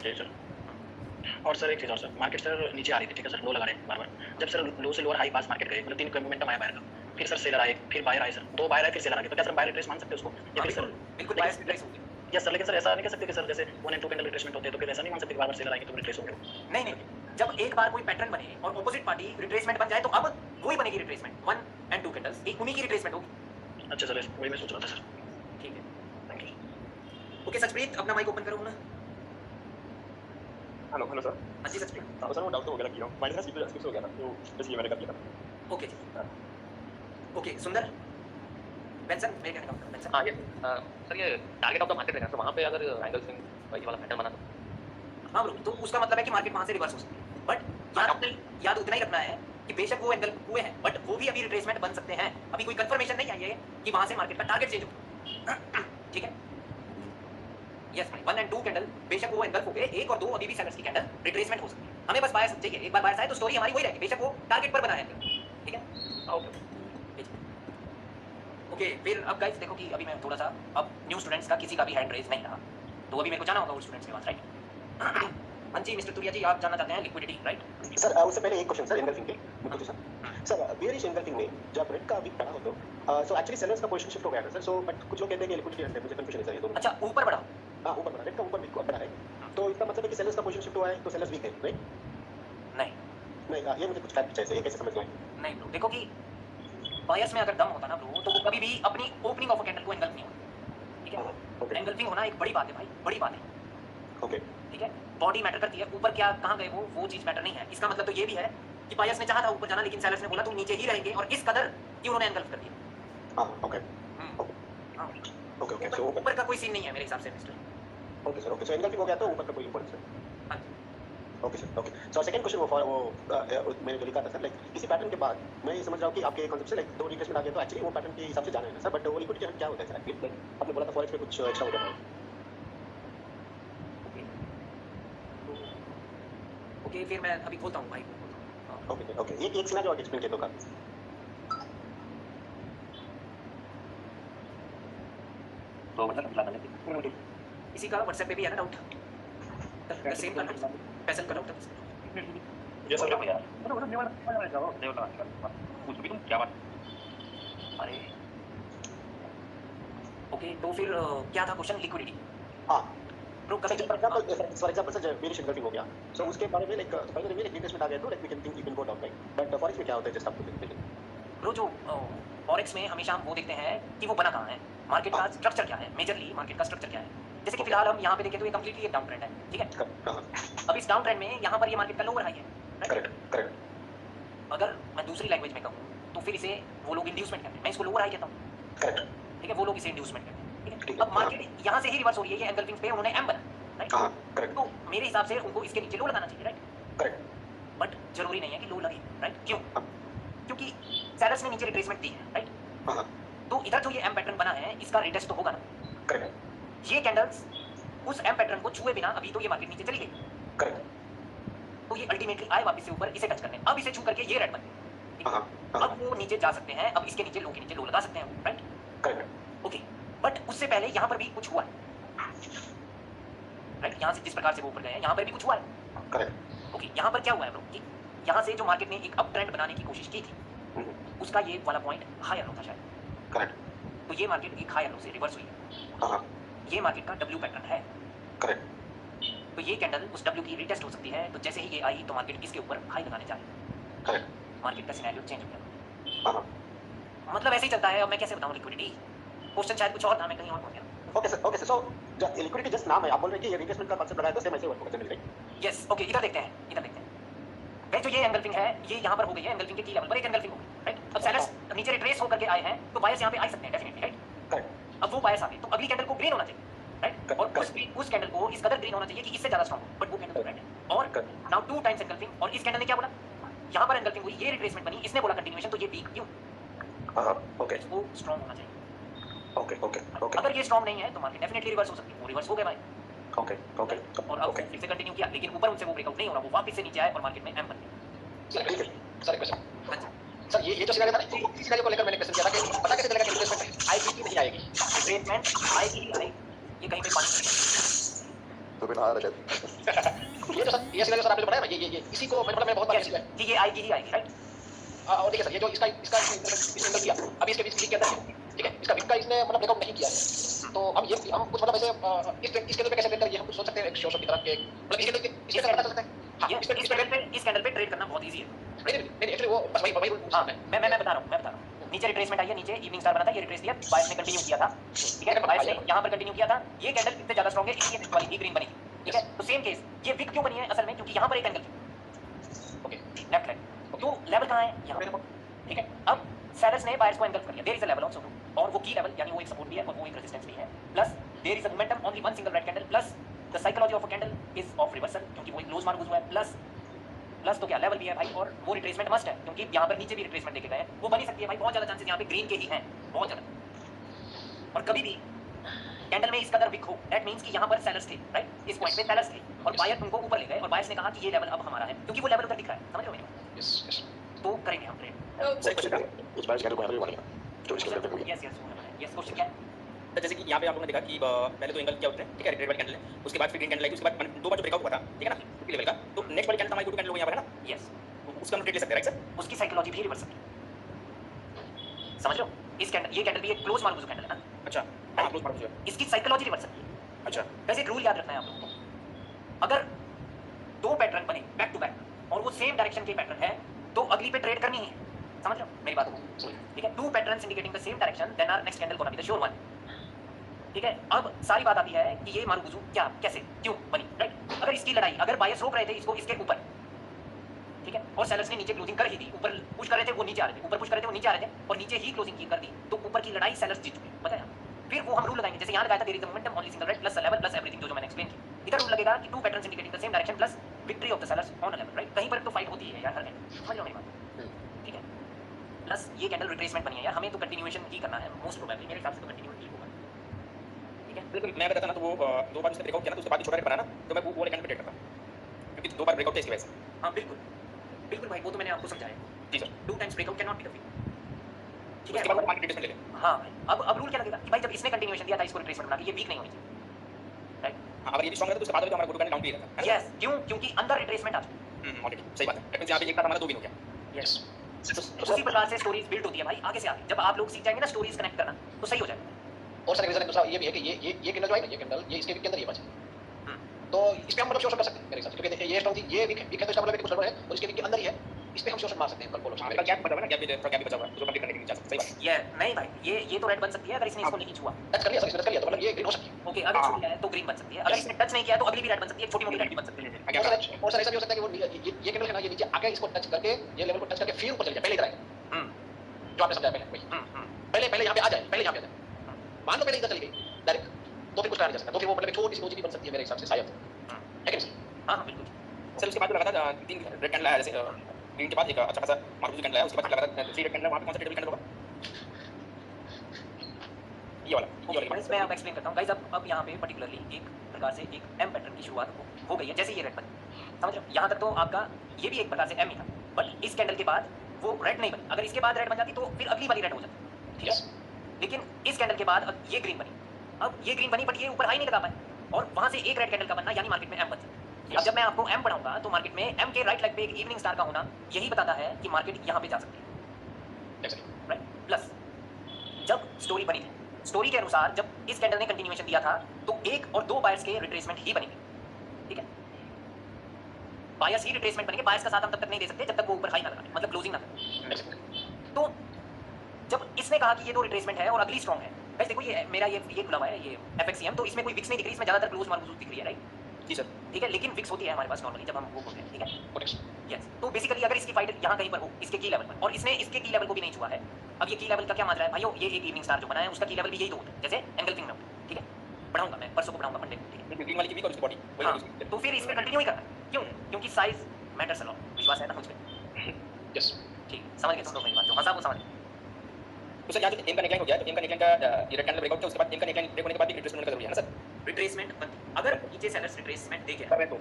जी सर। और सर एक चीज़ और सर, मार्केट सर नीचे आ रही थी, ठीक है सर, लो लगा रहे बार बार, जब सर लो से लोअर हाई पास मार्केट गए, मतलब 3 मोमेंटम आया बायर का, फिर सर सेलर आए, फिर बायर आए सर, 2 बायर आए फिर सेलर आ गए, तो क्या सर बायर रिट्रेस मान सकते हैं उसको या फिर सर बिल्कुल बायर्स रिट्रेस होगी। यस सर, लेकिन सर ऐसा नहीं कह सकते कि सर जैसे 1 एंड 2 कैंडल रिट्रेसमेंट होते हैं तो फिर ऐसा नहीं मान सकते कि बार बार सेलर आएंगे तो रिट्रेस होंगे? नहीं नहीं, जब एक बार कोई पैटर्न बने और ऑपोजिट पार्टी रिट्रेसमेंट बन जाए तो अब वही बनेगी रिट्रेसमेंट, 1 एंड 2 कैंडल्स एक उन्हीं की रिट्रेसमेंट होगी। अच्छा सर, वही मैं सोच रहा था सर। ठीक है, थैंक यू। ओके सचप्रीत अपना माइक ओपन करो ना। Hello sir. हाँ जी सचप्रीत। हाँ सर, वो डाउट तो हो गया था, माइनस स्किप हो गया था, तो इसलिए मैंने कर दिया था। ओके जी, ओके सुंदर बेंसन मेरे कहने का मतलब बेंसन। हाँ ये सर ये टारगेट ऑफ द मार्केट है, तो वहाँ पे अगर एंगल स्विंग ये वाला पैटर्न बना तो हाँ ब्रो, तो उसका मतलब है कि मार्केट वहाँ से रिवर्स हो सकती है, बट याद उतना ही रखना है कि बेशक वो एंगल हुए हैं बट वो भी अभी रिट्रेसमेंट बन सकते हैं, अभी कोई कंफर्मेशन नहीं आई है कि वहाँ से मार्केट का टारगेट चेंज हो, ठीक है। यस भाई, 1 एंड 2 कैंडल बेशक वो एंगल हो गए, 1 और 2 अभी भी सेलर्स की कैंडल रिट्रेसमेंट हो सकती है, हमें बस बायर्स चाहिए, एक बार बायर्स आए तो स्टोरी हमारी वही रहेगी, बेशक वो टारगेट पर बना है, ठीक है। ओके ओके, फिर अब गाइस देखो कि अभी मैं थोड़ा सा अब न्यू स्टूडेंट्स का किसी का भी हैंड रेज नहीं रहा, तो अभी मेरे को जाना होगा उन स्टूडेंट्स के पास, राइट? हाँ जी मिस्टर तुरिया जी, आप जानना चाहते हैं लिक्विडिटी, राइट? सर उससे पहले एक क्वेश्चन सर, एंगल्फिंग के मुझे सर बेयरिश एंगल्फिंग में जब रेड का वीक पड़ा हो तो सो एक्चुअली सेलर्स का पोजीशन शिफ्ट हो गया था सर, सो बट कुछ लोग कहते हैं कि लिक्विडिटी है, मुझे कंफ्यूजन है सर ये दोनों। अच्छा ऊपर बढ़ा, हाँ ऊपर बढ़ा, रेड का ऊपर वीक बढ़ा है, तो इसका मतलब है कि सेलर्स का पोजीशन शिफ्ट हुआ है तो सेलर्स वीक है, राइट? नहीं ये मुझे कुछ क्लैरिटी चाहिए, ये कैसे समझ में? नहीं ब्रो, देखो कि बायर्स में अगर दम होता ना ब्रो तो वो कभी भी अपनी ओपनिंग ऑफ अ कैंडल को एंगल्फ नहीं होता, ठीक है? एंगल्फिंग होना एक बड़ी बात है भाई, बड़ी बात है, ओके ठीक है? बॉडी मैटर करती है, ऊपर क्या कहाँ गए वो चीज़ मैटर नहीं है। इसका मतलब तो ये भी है कि बायर्स ने चाहा था ऊपर जाना, लेकिन सेलर्स ने बोला तुम नीचे ही रहेंगे और इस कदर कि उन्होंने एंगल्फ कर दिया। हाँ ओके हाँ, ओके सो ऊपर का कोई सीन नहीं है मेरे हिसाब से mister. Okay sir, okay so engulfing हो गया तो ऊपर का कोई इंपॉर्टेंस है? हाँ जी, okay sir, okay. So second question वो मैंने जो लिखा था सर, लाइक किसी पैटर्न के बाद मैं ये समझ रहा हूँ कि आपके कॉन्सेप्ट से लाइक 2 रिट्रेसमेंट आ गया तो एक्चुअली वो पैटर्न के हिसाब से जाना है ना सर, बट वो लिक्विडिटी क्या होता है सर एक्चुअली? आपने बोला था फॉरेक्स में कुछ एक्स्ट्रा होता है। करके फिर मैं अभी खोलता हूँ भाई को खोलता हूँ। ओके ओके ये एक सिनेरियो और एक्सप्लेन कर दो का तो मतलब दिला देंगे इसी का व्हाट्सएप पे भी है ना डाउट सेम करना पैसल का डाउट ये सब यार मतलब लेवल वाला जाओ लेवल वाला पूछ भी तुम क्या बात अरे ओके तो फिर क्या था क्वेश्चन लिक्विडिटी हां ब्रो कभी for example sir variation engulfing हो गया सो उसके बारे में लाइक पहले में एक रिप्लेसमेंट आ गया तो like we can think you can go down right but forex में क्या होता है जस्ट आपको देखते हैं ब्रो जो फॉरेक्स में हमेशा हम वो देखते हैं कि वो बना कहाँ है मार्केट का स्ट्रक्चर क्या है मेजरली मार्केट का स्ट्रक्चर क्या है जैसे कि फिलहाल हम यहाँ पे देखें तो ये कंप्लीटली एक डाउन ट्रेंड है ठीक है अब इस डाउन ट्रेंड में यहाँ पर ये मार्केट का लोअर हाई है करेक्ट करेक्ट अगर मैं दूसरी लैंग्वेज में कहूँ तो फिर इसे वो लोग इंड्यूसमेंट करते हैं मैं इसको लोअर हाई कहता हूँ करेक्ट ठीक है वो लोग इसे इंड्यूसमेंट करते हैं ठीक ठीक है है, अब मार्केट यहाँ से ही रिवर्स हो रही है ये एंगल्फिंग पे उन्होंने एम बना राइट हां करेक्ट तो मेरे हिसाब से उनको इसके नीचे लो लगाना चाहिए राइट करेक्ट बट जरूरी नहीं है कि लो लगे राइट क्यों क्योंकि सेलर्स ने नीचे रिट्रेसमेंट दी है राइट हां तो इधर जो ये एम पैटर्न बना है इसका रिटेस्ट तो होगा ना करेक्ट ये कैंडल्स उस एम पैटर्न को छुए बिना अभी तो ये मार्केट नीचे चली गई करेक्ट तो ये अल्टीमेटली आए वापस से ऊपर इसे टच करने अब इसे छू करके ये रेड बन गई ठीक है? हां अब वो नीचे जा सकते हैं अब इसके नीचे लो के नीचे लो लगा सकते हैं राइट करेक्ट ओके बट उससे पहले यहाँ पर भी कुछ हुआ है राइट यहाँ से जिस प्रकार से वो ऊपर गए हैं यहाँ पर भी कुछ हुआ है करेक्ट ओके यहाँ पर क्या हुआ है ब्रो कि यहाँ से जो मार्केट ने एक अप ट्रेंड बनाने की कोशिश की थी उसका ये वाला पॉइंट हायर लो था शायद करेक्ट तो ये मार्केट एक हायर लो से रिवर्स हुई है हां ये मार्केट का डब्ल्यू पैटर्न है करेक्ट तो ये कैंडल उस डब्ल्यू की रिटेस्ट हो सकती है तो जैसे ही ये आई तो मार्केट इसके ऊपर हाई लगाने जा रही है करेक्ट मार्केट का सिनेरियो चेंज हो गया हां मतलब ऐसे ही चलता है अब मैं कैसे बताऊं लिक्विडिटी क्वेश्चन शायद कुछ और था मैं कहीं और पहुंच गया okay sir so liquidity just नाम है आप बोल रहे हैं कि ये रिप्लेसमेंट का कांसेप्ट लगाया तो सेम ऐसे वर्क होगा जनरली राइट यस ओके इधर देखते हैं भाई जो ये एंगल्फिंग है ये यहाँ पर हो गई है एंगल्फिंग के की लेवल पर एक एंगल्फिंग हो गई राइट अब सेलर्स नीचे रिट्रेस होकर के आए हैं तो बायर्स यहाँ पे आ सकते हैं डेफिनेटली राइट करेक्ट अब वो बायर्स आ गए तो अगली कैंडल को ग्रीन होना चाहिए राइट और उस कैंडल को इस कदर ग्रीन होना चाहिए कि इससे ज्यादा स्ट्रांग हो बट वो कैंडल रेड है और नाउ 2 टाइम्स एंगल्फिंग और इस कैंडल ने क्या बोला यहाँ पर एंगल्फिंग हुई ये रिट्रेसमेंट बनी इसने बोला कंटिन्यूएशन तो ये वीक क्यों हां ओके वो स्ट्रांग होना चाहिए ओके ओके ओके अगर ये स्ट्रांग नहीं है तो मार्केट डेफिनेटली रिवर्स हो सकती है वो रिवर्स हो गया भाई ओके ओके और अब फिर से कंटिन्यू किया लेकिन ऊपर उनसे वो ब्रेकआउट नहीं हो रहा वो वापस से नीचे आए और मार्केट में एम बन गया सर क्वेश्चन सर ये जो सिनेरियो था ना इसी सिनेरियो को लेकर मैंने क्वेश्चन किया था कि पता कैसे चलेगा कि रिप्लेसमेंट आएगी कि नहीं आएगी ट्रीटमेंट आएगी ही आएगी ये कहीं पे पानी तो फिर हाँ रजत ये जो सर ये सिनेरियो सर आपने बताया ना ये इसी को मैं बहुत बार Yes, है कि ये आएगी ही आएगी राइट और देखिए सर ये जो इसका इसने किया अभी इसके बीच के अंदर ठीक है इसका इसका इसने मतलब ब्रेकआउट नहीं किया है तो हम कुछ मतलब ऐसे इसके पे कैसे ट्रेड करें ये हम कुछ सोच सकते हैं एक शॉर्ट की तरफ के मतलब इसके करना चल सकते हैं हां ये इस कैंडल पे ट्रेड करना बहुत इजी है नहीं एक्चुअली वो बस वही हां मैं बता रहा हूं नीचे रिट्रेसमेंट आई है नीचे इवनिंग स्टार बना था ये रिट्रेस दिया बायर्स ने कंटिन्यू किया था ठीक है बायर्स ने यहां पर कंटिन्यू किया था ये कैंडल इतने ज्यादा स्ट्रांग है इसलिए वाली ये ग्रीन बनी थी ठीक है तो सेम केस ये विक क्यों बनी है असल में क्योंकि यहां पर एक एंगल थी ओके लेफ्ट राइट तो लेवल कहां है यहां पे ठीक है अब सेलर्स ने बायर्स को एंगल्फ कर लिया there is a level also और वो की लेवल यानी वो एक सपोर्ट भी है और वो एक रेजिस्टेंस भी है plus there is a momentum only one single red candle plus the psychology of a candle is of reversal क्योंकि वो एक क्लोज मार्क हुआ है प्लस तो क्या लेवल भी है भाई और वो रिट्रेसमेंट मस्ट है क्योंकि यहाँ पर नीचे भी रिट्रेसमेंट देखे गए हैं वो बनी सकती है भाई बहुत ज्यादा चांसेस यहाँ पे ग्रीन के ही हैं बहुत ज्यादा और कभी भी कैंडल में इस कदर विक हो दैट मींस कि यहाँ पर सेलर्स थे राइट इस पॉइंट पे सेलर्स थे और बायर उनको ऊपर ले गए और बायर्स ने कहा कि ये लेवल अब हमारा है क्योंकि वो लेवल उधर दिख रहा है समझ रहे हो मेरे यस यस तो करेंगे हम ट्रेड सही क्वेश्चन इस बार कैंडल को हैंडल करना जो इसके लेवल पे हुई यस क्वेश्चन क्या है तो जैसे कि यहाँ पे आप लोगों ने देखा कि पहले तो एंगल क्या होते हैं ठीक है रेड वाली कैंडल है उसके बाद फिर ग्रीन कैंडल आई उसके बाद दो बार जो ब्रेकआउट हुआ था ठीक है ना 50 लेवल का तो नेक्स्ट वाली कैंडल हमारी टू कैंडल हो यहाँ पर है ना यस उसका हम ट्रेड ले सकते हैं राइट सर उसकी साइकोलॉजी भी रिवर्स है समझ रहे हो इस कैंडल ये कैंडल भी एक क्लोज मार्क कैंडल है ना अच्छा हाँ क्लोज मार्क है इसकी साइकोलॉजी रिवर्स है अच्छा वैसे एक रूल याद रखना है आप लोगों को अगर दो पैटर्न बने बैक टू बैक और वो सेम डायरेक्शन के पैटर्न है तो अगली पे ट्रेड करनी है समझ रहे हो मेरी बात को ठीक है two patterns indicating the same direction then our next candle gonna be the sure one ठीक है अब सारी बात आती है कि ये मारुगुजू क्या कैसे क्यों बनी राइट अगर इसकी लड़ाई अगर बायर्स रोक रहे थे इसको इसके ऊपर ठीक है और सेलर्स ने नीचे क्लोजिंग कर ही दी ऊपर पुश कर रहे थे वो नीचे आ रहे थे ऊपर पुश कर रहे थे वो नीचे आ रहे थे और नीचे ही क्लोजिंग की कर दी तो ऊपर की लड़ाई सेलर्स जीत चुके पता है फिर वो हम रूल लगाएंगे जैसे यहाँ लगाया था there is a momentum only single right plus level plus everything जो मैंने एक्सप्लेन किया इधर रूल लगेगा कि two patterns indicating the same direction plus victory of the sellers on a level right कहीं पर तो फाइट होती है यार हर कैंडल समझ लो मेरी बात ठीक है प्लस ये कैंडल रिट्रेसमेंट बनी है यार हमें तो कंटिन्यूएशन ही करना है मोस्ट प्रोबेबली मेरे हिसाब से तो कंटिन्यू ही होगा ठीक है बिल्कुल मैं बताता ना तो वो दो बार उसने ब्रेकआउट किया ना तो उसके बाद छोटा रेट बना ना तो मैं वो वाले कैंडल पे ट्रेड करता क्योंकि दो बार ब्रेकआउट थे इसकी वजह से हाँ बिल्कुल बिल्कुल भाई, वो तो मैंने आपको समझाया जी sir. 2 times breakout can not be the weak, ठीक उसके है। बाद मार्केट रिट्रेसमेंट ले लें। हाँ भाई, अब रूल क्या लगेगा कि भाई जब इसने कंटिन्यूएशन दिया था इसको रिट्रेसमेंट बना के, ये वीक नहीं होनी चाहिए, राइट? हाँ, अगर ये भी स्ट्रांग रहता तो उसके बाद भी हमारा गो टू कैंडल डाउन भी रहता है। यस, क्यों? क्योंकि अंदर रिट्रेसमेंट आ चुकी ऑलरेडी सही बात है। दैट मींस यहाँ पे एक साथ हमारा 2 विन हो गया। है। यस, उसी प्रकार से स्टोरीज बिल्ड होती है भाई आगे से आगे। जब आप लोग सीख जाएंगे ना स्टोरीज कनेक्ट करना, तो सही हो जाएगा। और सर रीजन दूसरा ये भी है कि ये कैंडल जो है ना, ये कैंडल ये इसके वीक के अंदर ये बचा, तो इस पे हम मतलब शॉर्ट कर सकते हैं मेरे हिसाब से, क्योंकि देखिए ये स्ट्रांग थी, ये वीक है तो इसका मतलब है कि कुछ गड़बड़ है और इसके वीक के अंदर ही है, इस पे हम शॉर्ट मार सकते हैं कल बोलो। हाँ, मेरा गैप बचा हुआ है ना, गैप भी थोड़ा गैप भी बचा हुआ है, उसको कंप्लीट करने के लिए जा सकते हैं। सही बात ये नहीं भाई, ये तो रेड बन सकती है अगर इसने इसको नहीं छुआ। टच कर लिया सर, इसने टच कर लिया तो मतलब ये ग्रीन हो सकती है। ओके, अगर छू लिया है तो ग्रीन बन सकती है, अगर इसने टच नहीं किया तो अगली भी रेड बन सकती है, छोटी मोटी रेड भी बन सकती है। और सर ऐसा भी हो सकता है कि वो ये कैंडल है ना, ये नीचे आके इसको टच करके, ये लेवल को टच करके फिर ऊपर चले जाए, पहले इधर आए, जो आपने समझाया पहले वही, पहले यहाँ पे आ जाए, पहले यहाँ पे आ जाए। मान लो पहले इधर चली गई डायरेक्ट, तो फिर कुछ करा नहीं जा सकता, तो फिर वो मतलब एक छोटी सी नोची भी बन सकती है मेरे हिसाब से शायद, है कि नहीं? हाँ बिल्कुल। सर उसके बाद तो लगा था 3 रेड कैंडल आया, जैसे ग्रीन के बाद एक अच्छा खासा मार्केट कैंडल आया, उसके बाद लगा था 3 रेड कैंडल, वहाँ पे कौन सा ट्रेडेबल कैंडल होगा? ये वाला मैं आपको एक्सप्लेन करता हूँ गाइस। अब यहाँ पे पर्टिकुलरली एक प्रकार से एक एम पैटर्न की शुरुआत हो गई है, जैसे ये रेड बनी, समझ रहे हो? यहाँ तक तो आपका ये भी एक प्रकार से एम ही था, बट इस कैंडल के बाद वो रेड नहीं बनी। अगर इसके बाद रेड बन जाती तो फिर अगली वाली रेड हो जाती, ठीक है? लेकिन इस कैंडल के बाद अब ये ग्रीन बनी, अब ये ग्रीन बनी बट ये ऊपर हाई नहीं लगा पाए, और वहाँ से एक रेड कैंडल का बनना यानी मार्केट में एम बन जाता। अब जब मैं आपको एम पढ़ाऊंगा तो मार्केट में एम के राइट लेग पे एक इवनिंग स्टार का होना यही बताता है कि मार्केट यहाँ पे जा सकती है, राइट? प्लस जब स्टोरी बनी थी, स्टोरी के अनुसार जब इस कैंडल ने कंटिन्यूएशन दिया था तो 1 और 2 बायर्स के रिट्रेसमेंट ही बनेंगे, ठीक है? बायर्स ही रिट्रेसमेंट बनेंगे, बायर्स का साथ हम तब तक नहीं दे सकते जब तक वो ऊपर हाई ना लगाए, मतलब क्लोजिंग ना करे। तो जब इसने कहा कि ये 2 रिट्रेसमेंट है और अगली स्ट्रॉन्ग है, गाइस देखो ये मेरा ये खुला हुआ है, ये एफएक्सीएम, तो इसमें कोई विक्स नहीं दिख रही, इसमें ज्यादातर क्लोज मार्केट दिख रही है, राइट? जी सर। ठीक है, लेकिन विक्स होती है हमारे पास नॉर्मली जब हम वो बोलते हैं, ठीक है? यस, तो बेसिकली अगर इसकी फाइट यहाँ कहीं पर हो, इसके की लेवल पर, और इसने इसके की लेवल को भी नहीं छुआ है, अब ये की लेवल का क्या मान रहा है भाइयों? ये एक इवनिंग स्टार जो बना है उसका की लेवल भी यही तो होता है, जैसे एंगल्फिंग में, ठीक है? पढ़ाऊंगा मैं, परसों को पढ़ाऊंगा, मंडे को, ठीक है? ग्रीन वाली की वीक और उसकी बॉडी हाँ, तो फिर इस पे कंटिन्यू ही करना है। क्यों? क्योंकि साइज मैटर्स अ लॉट। विश्वास है ना मुझ पे? यस, ठीक, समझ गए तुम लोग मेरी बात, जो हंसा वो समझ गए। तो सर यहाँ जो एम का नेकलाइन हो गया, तो एम का नेकलाइन का ये रेड कैंडल ब्रेकआउट था, उसके बाद एम का नेकलाइन ब्रेक होने के बाद भी रिट्रेसमेंट का जरूरी है ना सर? रिट्रेसमेंट अगर नीचे सेलर्स रिट्रेसमेंट देखे कर रहे तो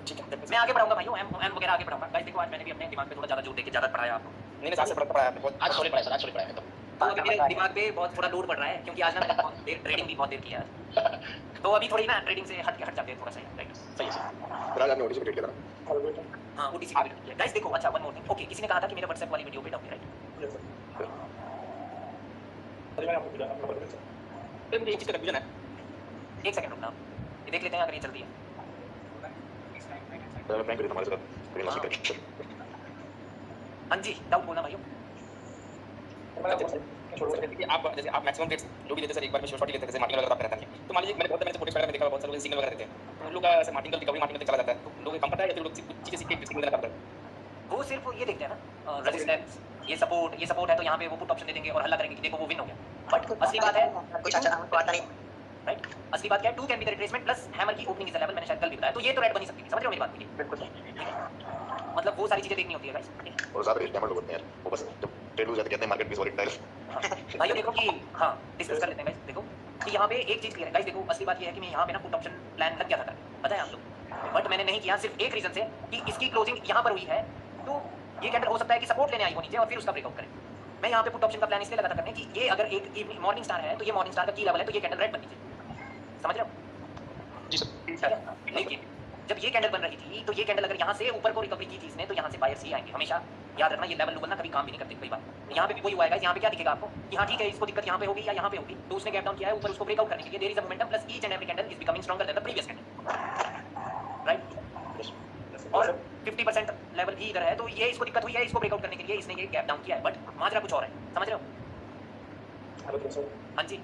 ठीक है। मैं आगे बढ़ाऊंगा भाइयों, एम वगैरह आगे बढ़ाऊंगा। गाइस देखो आज मैंने भी अपने दिमाग पे थोड़ा ज्यादा जोर देके ज्यादा पढ़ाया आपको, नहीं साथ से पढ़ाया आपने बहुत। आज सॉलिड पड़ा है सर, आज सॉलिड पड़ा है एकदम। तो अभी मेरे दिमाग पे बहुत थोड़ा लोड पड़ रहा है क्योंकि आज ना मैंने बहुत देर ट्रेडिंग भी बहुत देर की है आज, तो अभी थोड़ी ना ट्रेडिंग से हट जाते हैं थोड़ा सा, राइट? सही है सर। फिर आज आपने ओडीसी पे ट्रेड किया था। हाँ, ओटीसी पे किया। गाइस देखो, अच्छा वन मोर थिंग, ओके, किसी ने कहा था कि मेरे व्हाट्सएप वाली वीडियो पे डाउन, राइट? फिर मुझे एक चीज़ का कंफ्यूजन है। एक सेकंड रुकना, ये देख लेते हैं अगर ये चलती है। तो मैं बैंक करी हमारे साथ ग्रीन लॉस पे। हाँ जी, डाउट बोलना भाइयों। कि आप जैसे आप मैक्सिमम ट्रेड्स जो भी लेते सर एक बार में शॉर्ट ही लेते हैं, जैसे मार्टिन वगैरह रहता है, तो मान लीजिए मैंने बहुत मैंने सपोर्ट वगैरह में देखा, बहुत सारे सिग्नल वगैरह देते हैं, तो उन लोग का ऐसे मार्टिन का रिकवरी मार्टिन में चला जाता है, तो उन लोगों को कम पता है या फिर लोग कुछ चीज़ें सीख के सिग्नल देना पड़ता है? वो सिर्फ ये देखते हैं ना रेजिस्टेंस, ये सपोर्ट है तो यहाँ पे वो पुट ऑप्शन दे देंगे और हल्ला करेंगे कि देखो वो विन हो गया, बट असली बात है कुछ अच्छा हमको आता नहीं। राइट, असली बात क्या है? 2 can be the retracement plus hammer की ओपनिंग इज अ लेवल, मैंने शायद कल भी बताया, तो ये तो रेड बनी सकती है, समझ रहे हो मेरी बात? मुझे बिल्कुल मतलब वो सारी चीजें देखनी होती है गाइस। और ज्यादा रिस्क लोग होते हैं यार, वो बस जब ट्रेड हो जाते कहते हैं मार्केट भी वोलेटाइल। भाइयों देखो कि हाँ डिस्कस कर लेते हैं गाइस। देखो कि यहाँ पे एक चीज क्लियर है गाइस, देखो असली बात ये है कि मैं यहाँ पे ना पुट ऑप्शन प्लान लग गया था, पता है आप लोग, बट मैंने नहीं किया सिर्फ एक रीजन से कि इसकी क्लोजिंग यहाँ पर हुई है, तो ये कैंडल हो सकता है कि सपोर्ट लेने आई हो नीचे और फिर उसका ब्रेकआउट करे। मैं यहाँ पे पुट ऑप्शन का प्लान इसलिए लगा था करने कि ये अगर एक मॉर्निंग स्टार है तो ये मॉर्निंग स्टार का की लेवल है, तो ये कैंडल रेड बननी चाहिए, समझ रहे हो? जी सर। लेकिन जब ये कैंडल बन रही थी तो ये कैंडल अगर यहाँ से ऊपर को रिकवरी की थी इसने, तो यहाँ से बायर्स ही आएंगे हमेशा, याद रखना। ये लेवल लूबल ना कभी काम भी नहीं करते कई बार। यहाँ पे भी वही हुआ है, यहाँ पे क्या दिखेगा आपको कि हाँ ठीक है इसको दिक्कत यहाँ पे होगी या यहाँ पे होगी, तो उसने गैप डाउन किया है ऊपर, उसको ब्रेकआउट करने के लिए there is a momentum plus each and every candle is becoming stronger than the previous candle, right? और 50% लेवल भी इधर है, तो ये इसको दिक्कत हुई है, इसको ब्रेकआउट करने के लिए इसने ये गैप डाउन किया है, बट माजरा कुछ और है, समझ रहे हो? हाँ जी,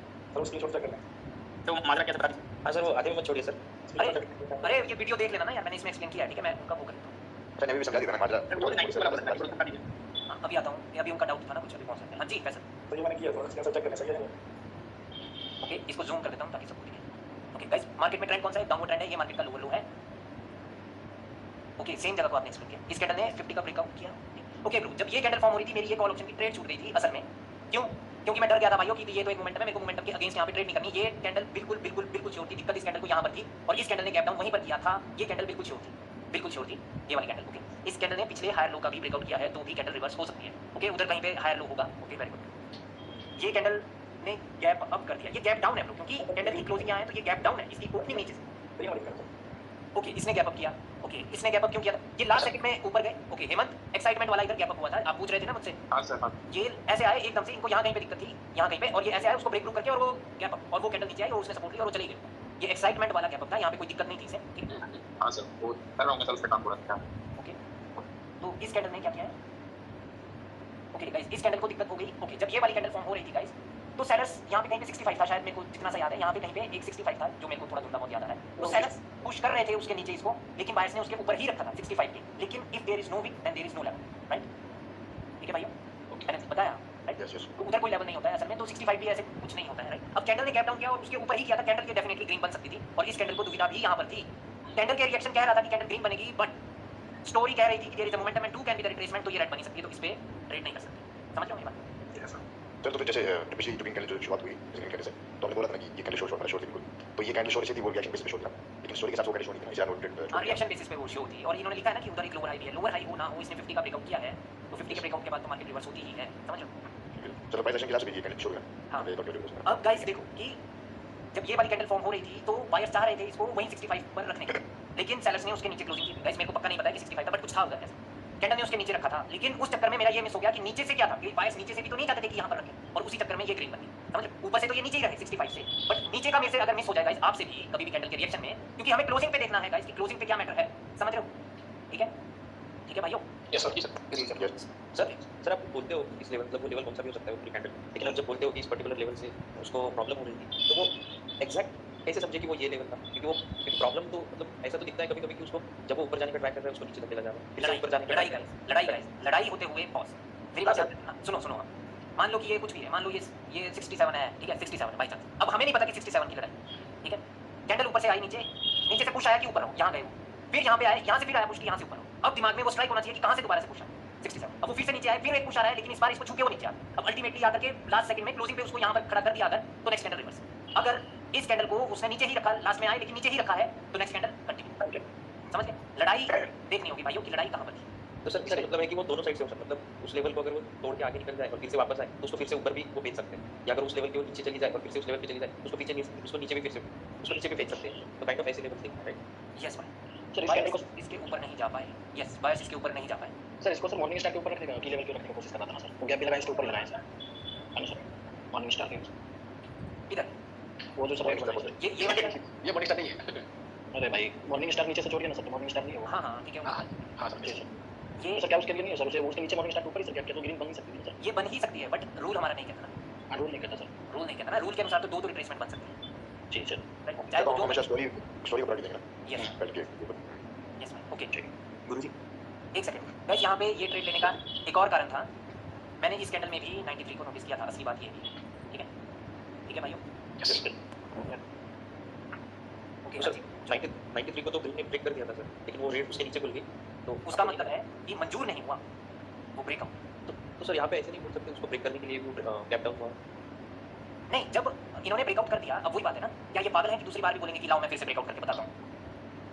तो माजरा कैसे बता दीजिए? हाँ सर वो आधे में मत छोड़िए सर। अरे ये वीडियो देख लेना ना यार, मैंने इसमें एक्सप्लेन किया है, ठीक है? मैं उनका वो करता हूँ। मैंने भी समझा दिया था माजरा। हाँ, अभी आता हूँ, अभी उनका डाउट था ना कुछ, अभी पहुँच सकते हैं। हाँ जी फैसल, ओके, इसको जूम कर देता हूँ ताकि सबको दिखे। ओके गाइस, मार्केट में ट्रेंड कौन सा है? डाउनवर्ड ट्रेंड है, ये मार्केट का लोअर लो है। ओके, सेम जगह को आपने एक्सप्लेन किया। इस कैंडल ने 50 का ब्रेकआउट किया। ओके ब्रो, जब ये कैंडल फॉर्म हो रही थी, मेरी ये कॉल ऑप्शन की ट्रेड छूट गई थी असल में। क्यों? क्योंकि मैं डर गया था भाइयों कि ये तो एक मोमेंटम है, मेरे को मोमेंटम के अगेंस्ट यहाँ पे ट्रेड नहीं करनी। ये कैंडल बिल्कुल श्योर थी, दिक्कत इस कैंडल को यहाँ पर थी और इस कैंडल ने गैप डाउन वहीं पर किया था, ये कैंडल बिल्कुल श्योर थी। बिल्कुल श्योर थी ये वाली कैंडल। ओके, इस कैंडल ने पिछले हायर लो का भी ब्रेकआउट किया है तो भी कैंडल रिवर्स हो सकती है। ओके, उधर कहीं पे हायर लो होगा। Okay, very good. ये कैंडल ने गैप अप कर दिया, ये गैप डाउन है ब्रो, क्योंकि कैंडल की क्लोजिंग यहाँ है तो ये गैप डाउन है, इसकी ओपनिंग नीचे से। ओके, इसने गैप अप किया। ओके, इसने गैप अप क्यों किया था? ये लास्ट सेकंड में ऊपर गए। ओके हेमंत, एक्साइटमेंट वाला इधर गैप अप हुआ था, आप पूछ रहे थे ना मुझसे। हाँ सर, हाँ। ये ऐसे आए एकदम से, इनको यहाँ कहीं पे दिक्कत थी, यहाँ कहीं पे, और ये ऐसे आए उसको ब्रेक थ्रू करके और वो गैप अप, और वो कैंडल नीचे आई और उसने सपोर्ट लिया और वो चली गई। ये एक्साइटमेंट वाला गैप अप था, यहाँ पे कोई दिक्कत नहीं थी इसे। ठीक है, हाँ सर, वो कर रहा हूँ मैं सर, उस पर काम पूरा किया। ओके, तो इस कैंडल ने क्या किया है? ओके गाइस, इस कैंडल को दिक्कत हो गई। ओके, जब ये वाली कैंडल फॉर्म हो रही थी गाइस, तो सेलर्स यहाँ पे कहीं पे 65 था शायद, मेरे को जितना सा याद है, यहाँ पे कहीं पे एक 65 था जो मेरे को थोड़ा धुंधला बहुत याद आ रहा है। तो सेलर्स पुश कर रहे थे उसके नीचे इसको, लेकिन बायर्स ने उसके ऊपर ही रखा था 65 के। लेकिन if there is no wick then there is no level, right? ठीक है भाइयों, मैंने बताया, राइट? Yes, yes. तो उधर कोई लेवल नहीं होता है असल में, तो 65 भी ऐसे कुछ नहीं होता है, राइट? अब कैंडल ने गैप डाउन किया और उसके ऊपर ही किया था, कैंडल की डेफिनेटली ग्रीन बन सकती थी, और इस कैंडल को दुविधा भी यहाँ पर थी। कैंडल के रिएक्शन कह रहा था कि कैंडल ग्रीन बनेगी, बट स्टोरी कह रही थी कि there is a momentum and to can be the retracement, तो ये रेड बनी सकती है, तो इस पे ट्रेड नहीं कर सकते। समझ रहे हो मेरी बात? सर, तो फिर जैसे पिछली जो कैंडल जो शुरुआत हुई इस कैंडल से, तो हमने बोला था ना कि ये कैंडल शॉर्ट थी बिल्कुल, तो ये कैंडल शॉर्ट से थी, वो रिएक्शन बेस पे शॉर्ट था, लेकिन स्टोरी के साथ वो कैंडल शॉर्ट नहीं था, इसलिए नोटेड। हाँ, रिएक्शन बेसिस पे वो शो थी, और इन्होंने लिखा है ना कि उधर एक लोअर हाई भी है। लोअर हाई हो ना हो, इसने 50 का ब्रेकआउट किया है, तो 50 के ब्रेकआउट के बाद तो मार्केट रिवर्स होती ही है। समझ लो? चलो प्राइस एक्शन के हिसाब से भी ये कैंडल शॉर्ट है। हाँ। अब गाइस देखो कि जब ये वाली कैंडल फॉर्म हो रही थी तो बायर्स चाह रहे थे इसको वहीं 65 पर रखने के, लेकिन सेलर्स ने उसके नीचे क्लोजिंग की। गाइस मेरे को पक्का नहीं पता है कि 65 था, बट कुछ था उधर ऐसा। कैंडल ने उसके नीचे रखा था, लेकिन उस चक्कर में मेरा ये मिस हो गया कि नीचे से क्या था कि बायर्स नीचे से भी तो नहीं चाहते थे कि यहाँ पर रखें, और उसी चक्कर में ये ग्रीन बनी। समझ लो? ऊपर से तो ये नीचे ही रहे 65 से, बट नीचे का मेरे से अगर मिस हो जाए गाइस, आपसे भी कभी भी कैंडल के रिएक्शन में, क्योंकि हमें क्लोजिंग पे देखना है गाइस कि क्लोजिंग पे क्या मैटर है। समझ रहे हो? ठीक है, ठीक है भाइयों। Yes sir, sir. Sir sir, आप बोलते हो इस लेवल, मतलब वो लेवल कौन सा भी हो सकता है वो कैंडल, लेकिन आप जब बोलते हो कि इस पर्टिकुलर लेवल से उसको प्रॉब्लम हो रही थी, तो वो एग्जैक्ट कैसे समझे कि वो ये लेवल था? क्योंकि वो प्रॉब्लम तो मतलब ऐसा तो दिखता है कभी कभी कि उसको जब वो ऊपर जाने का ट्राई कर रहा है उसको नीचे धकेला जा रहा है, फिर से ऊपर जाने का लड़ाई गाइस, लड़ाई गाइस, लड़ाई होते हुए पॉज। मेरी बात सुनो सुनो, मान लो कि ये कुछ भी है, मान लो ये 67 है, ठीक है, 67 है बाई चांस। अब हमें नहीं पता कि 67 की लड़ाई, ठीक है? कैंडल ऊपर से आई नीचे, नीचे से पुश आया कि ऊपर हो, यहाँ गए वो, फिर यहाँ पे आए, यहाँ से फिर आया पुश, यहाँ से ऊपर हो। अब दिमाग में वो स्ट्राइक होना चाहिए कि कहाँ से दोबारा से पुश आया 67। अब वो फिर से नीचे आए, फिर एक पुश आ रहा है, लेकिन इस बार इसको छू के वो नीचे आ। अब अल्टीमेटली आकर के लास्ट सेकंड में क्लोजिंग पे उसको यहाँ पर खड़ा कर दिया अगर, तो नेक्स्ट कैंडल रिवर्स। अगर इस कैंडल को उसने नीचे ही रखा, लास्ट में आए लेकिन नीचे ही रखा है, तो नेक्स्ट कैंडल कंटिन्यू। समझ गए? लड़ाई देखनी होगी भाइयों कि लड़ाई कहाँ पर थी। तो सर इसका मतलब है कि वो दोनों साइड से हो सकता है, मतलब उस लेवल को अगर वो तोड़ के आगे निकल जाए और फिर से वापस आए तो उसको फिर से ऊपर भी वो बेच सकते हैं, या अगर उस लेवल के वो नीचे चली जाए और फिर से उस लेवल पे चली जाए उसको पीछे नहीं, उसको नीचे भी फिर से उसको नीचे भी बेच सकते हैं। तो काइंड ऑफ ऐसे लेवल थिंग, राइट? यस भाई, सर इस कैंडल को इसके ऊपर नहीं जा पाए। यस, बायर्स इसके ऊपर नहीं जा पाए। सर इसको सर मॉर्निंग स्टार के ऊपर रखने का, की लेवल के ऊपर रखने की कोशिश करना था ना सर, वो गैप भी लगाया इसके ऊपर लगाया सर, है ना सर? मॉर्निंग स्टार के इधर वो जो सपोर्ट कर रहा है, ये वाली ये मॉर्निंग स्टार नहीं है। अरे भाई मॉर्निंग स्टार नीचे से छोड़िए ना सर, तो मॉर्निंग स्टार नहीं है वो। हाँ हाँ ठीक है, हाँ हाँ सर, जी सर। ये सर क्या उसके लिए नहीं है सर, उसे उसके नीचे मॉर्निंग स्टार के ऊपर ही सर गैप किया तो ग्रीन बन नहीं सकती है सर। ये बन ही सकती है, बट रूल हमारा नहीं कहता ना, हाँ रूल नहीं कहता सर। रूल नहीं कहता ना, रूल के अनुसार तो दो रिट्रेसमेंट बन सकती है, जी सर। राइट? चाहे तो वो हम जो हमेशा स्टोरी को देंगे ना यस बैठ के ऊपर। यस भाई, ओके। ठीक गुरुजी, एक सेकंड गाइस, यहाँ पे ये ट्रेड लेने का एक और कारण था। मैंने इस कैंडल में भी 93 को नोटिस किया था, असली बात ये थी। ठीक है, ठीक है भाइयों, यस ओके सर 93 को तो ग्रीन ने ब्रेक कर दिया था सर, लेकिन वो रेट उसके नीचे खुल गई, तो उसका मतलब है कि मंजूर नहीं हुआ वो ब्रेकआउट। तो सर यहाँ पे ऐसे नहीं बोल सकते उसको ब्रेक करने के लिए वो गैप डाउन हुआ। नहीं, जब इन्होंने ब्रेकआउट कर दिया, अब वही बात है ना, क्या ये पागल है कि दूसरी बार भी बोलेंगे कि लाओ मैं फिर से ब्रेकआउट करके बताता हूँ?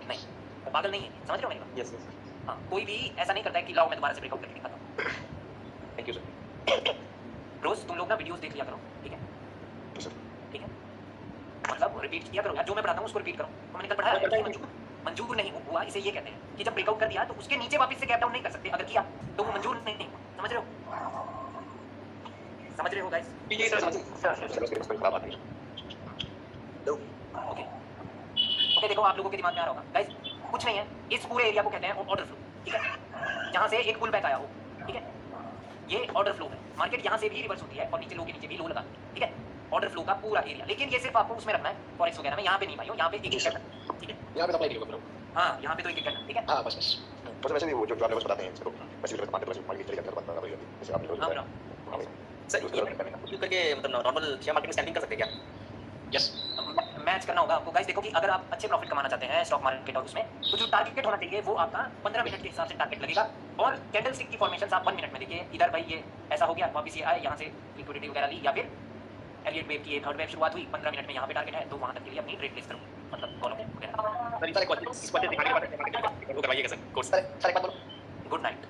नहीं, वो पागल नहीं है, समझ रहे हो मेरी बात? यस यस, हाँ, कोई भी ऐसा नहीं करता है कि लाओ मैं दोबारा से ब्रेकआउट करके दिखाता हूँ। Thank you sir. रोज तुम लोग ना वीडियोस देख लिया करो, ठीक है? तो सर ठीक है, मतलब रिपीट किया करो यार, जो मैं पढ़ाता हूँ उसको रिपीट करो। तो मैंने कल पढ़ाया है कि मंजूर नहीं हुआ, इसे ये कहते हैं कि जब ब्रेकआउट कर दिया तो उसके नीचे वापस से गैप डाउन नहीं कर सकते, अगर किया तो वो मंजूर नहीं हुआ। समझ रहे हो? समझ रहे हो गाइस? ये सर सर उसके इसमें खराब आती है। ओके ओके, देखो आप लोगों के दिमाग में आ रहा होगा गाइस, कुछ नहीं है, इस पूरे एरिया को कहते हैं ऑर्डर फ्लो, ठीक है? जहाँ से एक पुल बैक आया हो, ठीक है, ये ऑर्डर फ्लो है। मार्केट यहाँ से भी रिवर्स होती है और नीचे लो के नीचे भी लो लगा, ठीक है? ऑर्डर फ्लो का पूरा एरिया, लेकिन ये सिर्फ आपको उसमें रखना है फॉरेक्स वगैरह में, यहाँ पे नहीं भाई, यहाँ पे एक एक करना, ठीक है? यहाँ पे अप्लाई नहीं होगा। हाँ, यहाँ पे तो एक एक करना, ठीक है? हाँ बस बस बस वैसे भी वो जो आप लोग बताते हैं इसको वैसे भी मार्केट में चली जाती है, बात बराबर है जैसे आपने हाँ बताया। ब्रो, हाँ भाई, सर ये यूज करके मतलब नॉर्मल शेयर मार्केट में स्टैंडिंग कर सकते हैं क्या? यस मैच करना होगा आपको गाइस। देखो कि अगर आप अच्छे प्रॉफिट कमाना चाहते हैं स्टॉक मार्केट और उसमें, तो जो टारगेट होना चाहिए वो आपका 15 मिनट के हिसाब से टारगेट लगेगा, और कैंडल स्टिक की फॉर्मेशन आप 1 मिनट में देखिए। इधर भाई ये ऐसा हो गया, वापस ये आए, यहाँ से लिक्विडिटी वगैरह ली, या फिर एलियट वेव की थर्ड वेव शुरुआत हुई, 15 मिनट में यहाँ पे टारगेट है, तो वहाँ तक के लिए अपनी ट्रेड प्लेस करूँ, मतलब कॉल ऑप्शन वगैरह। सर इस बात दिखाने के बाद वो करवाइएगा सर कोर्स। सर एक बात बोलो। Good night.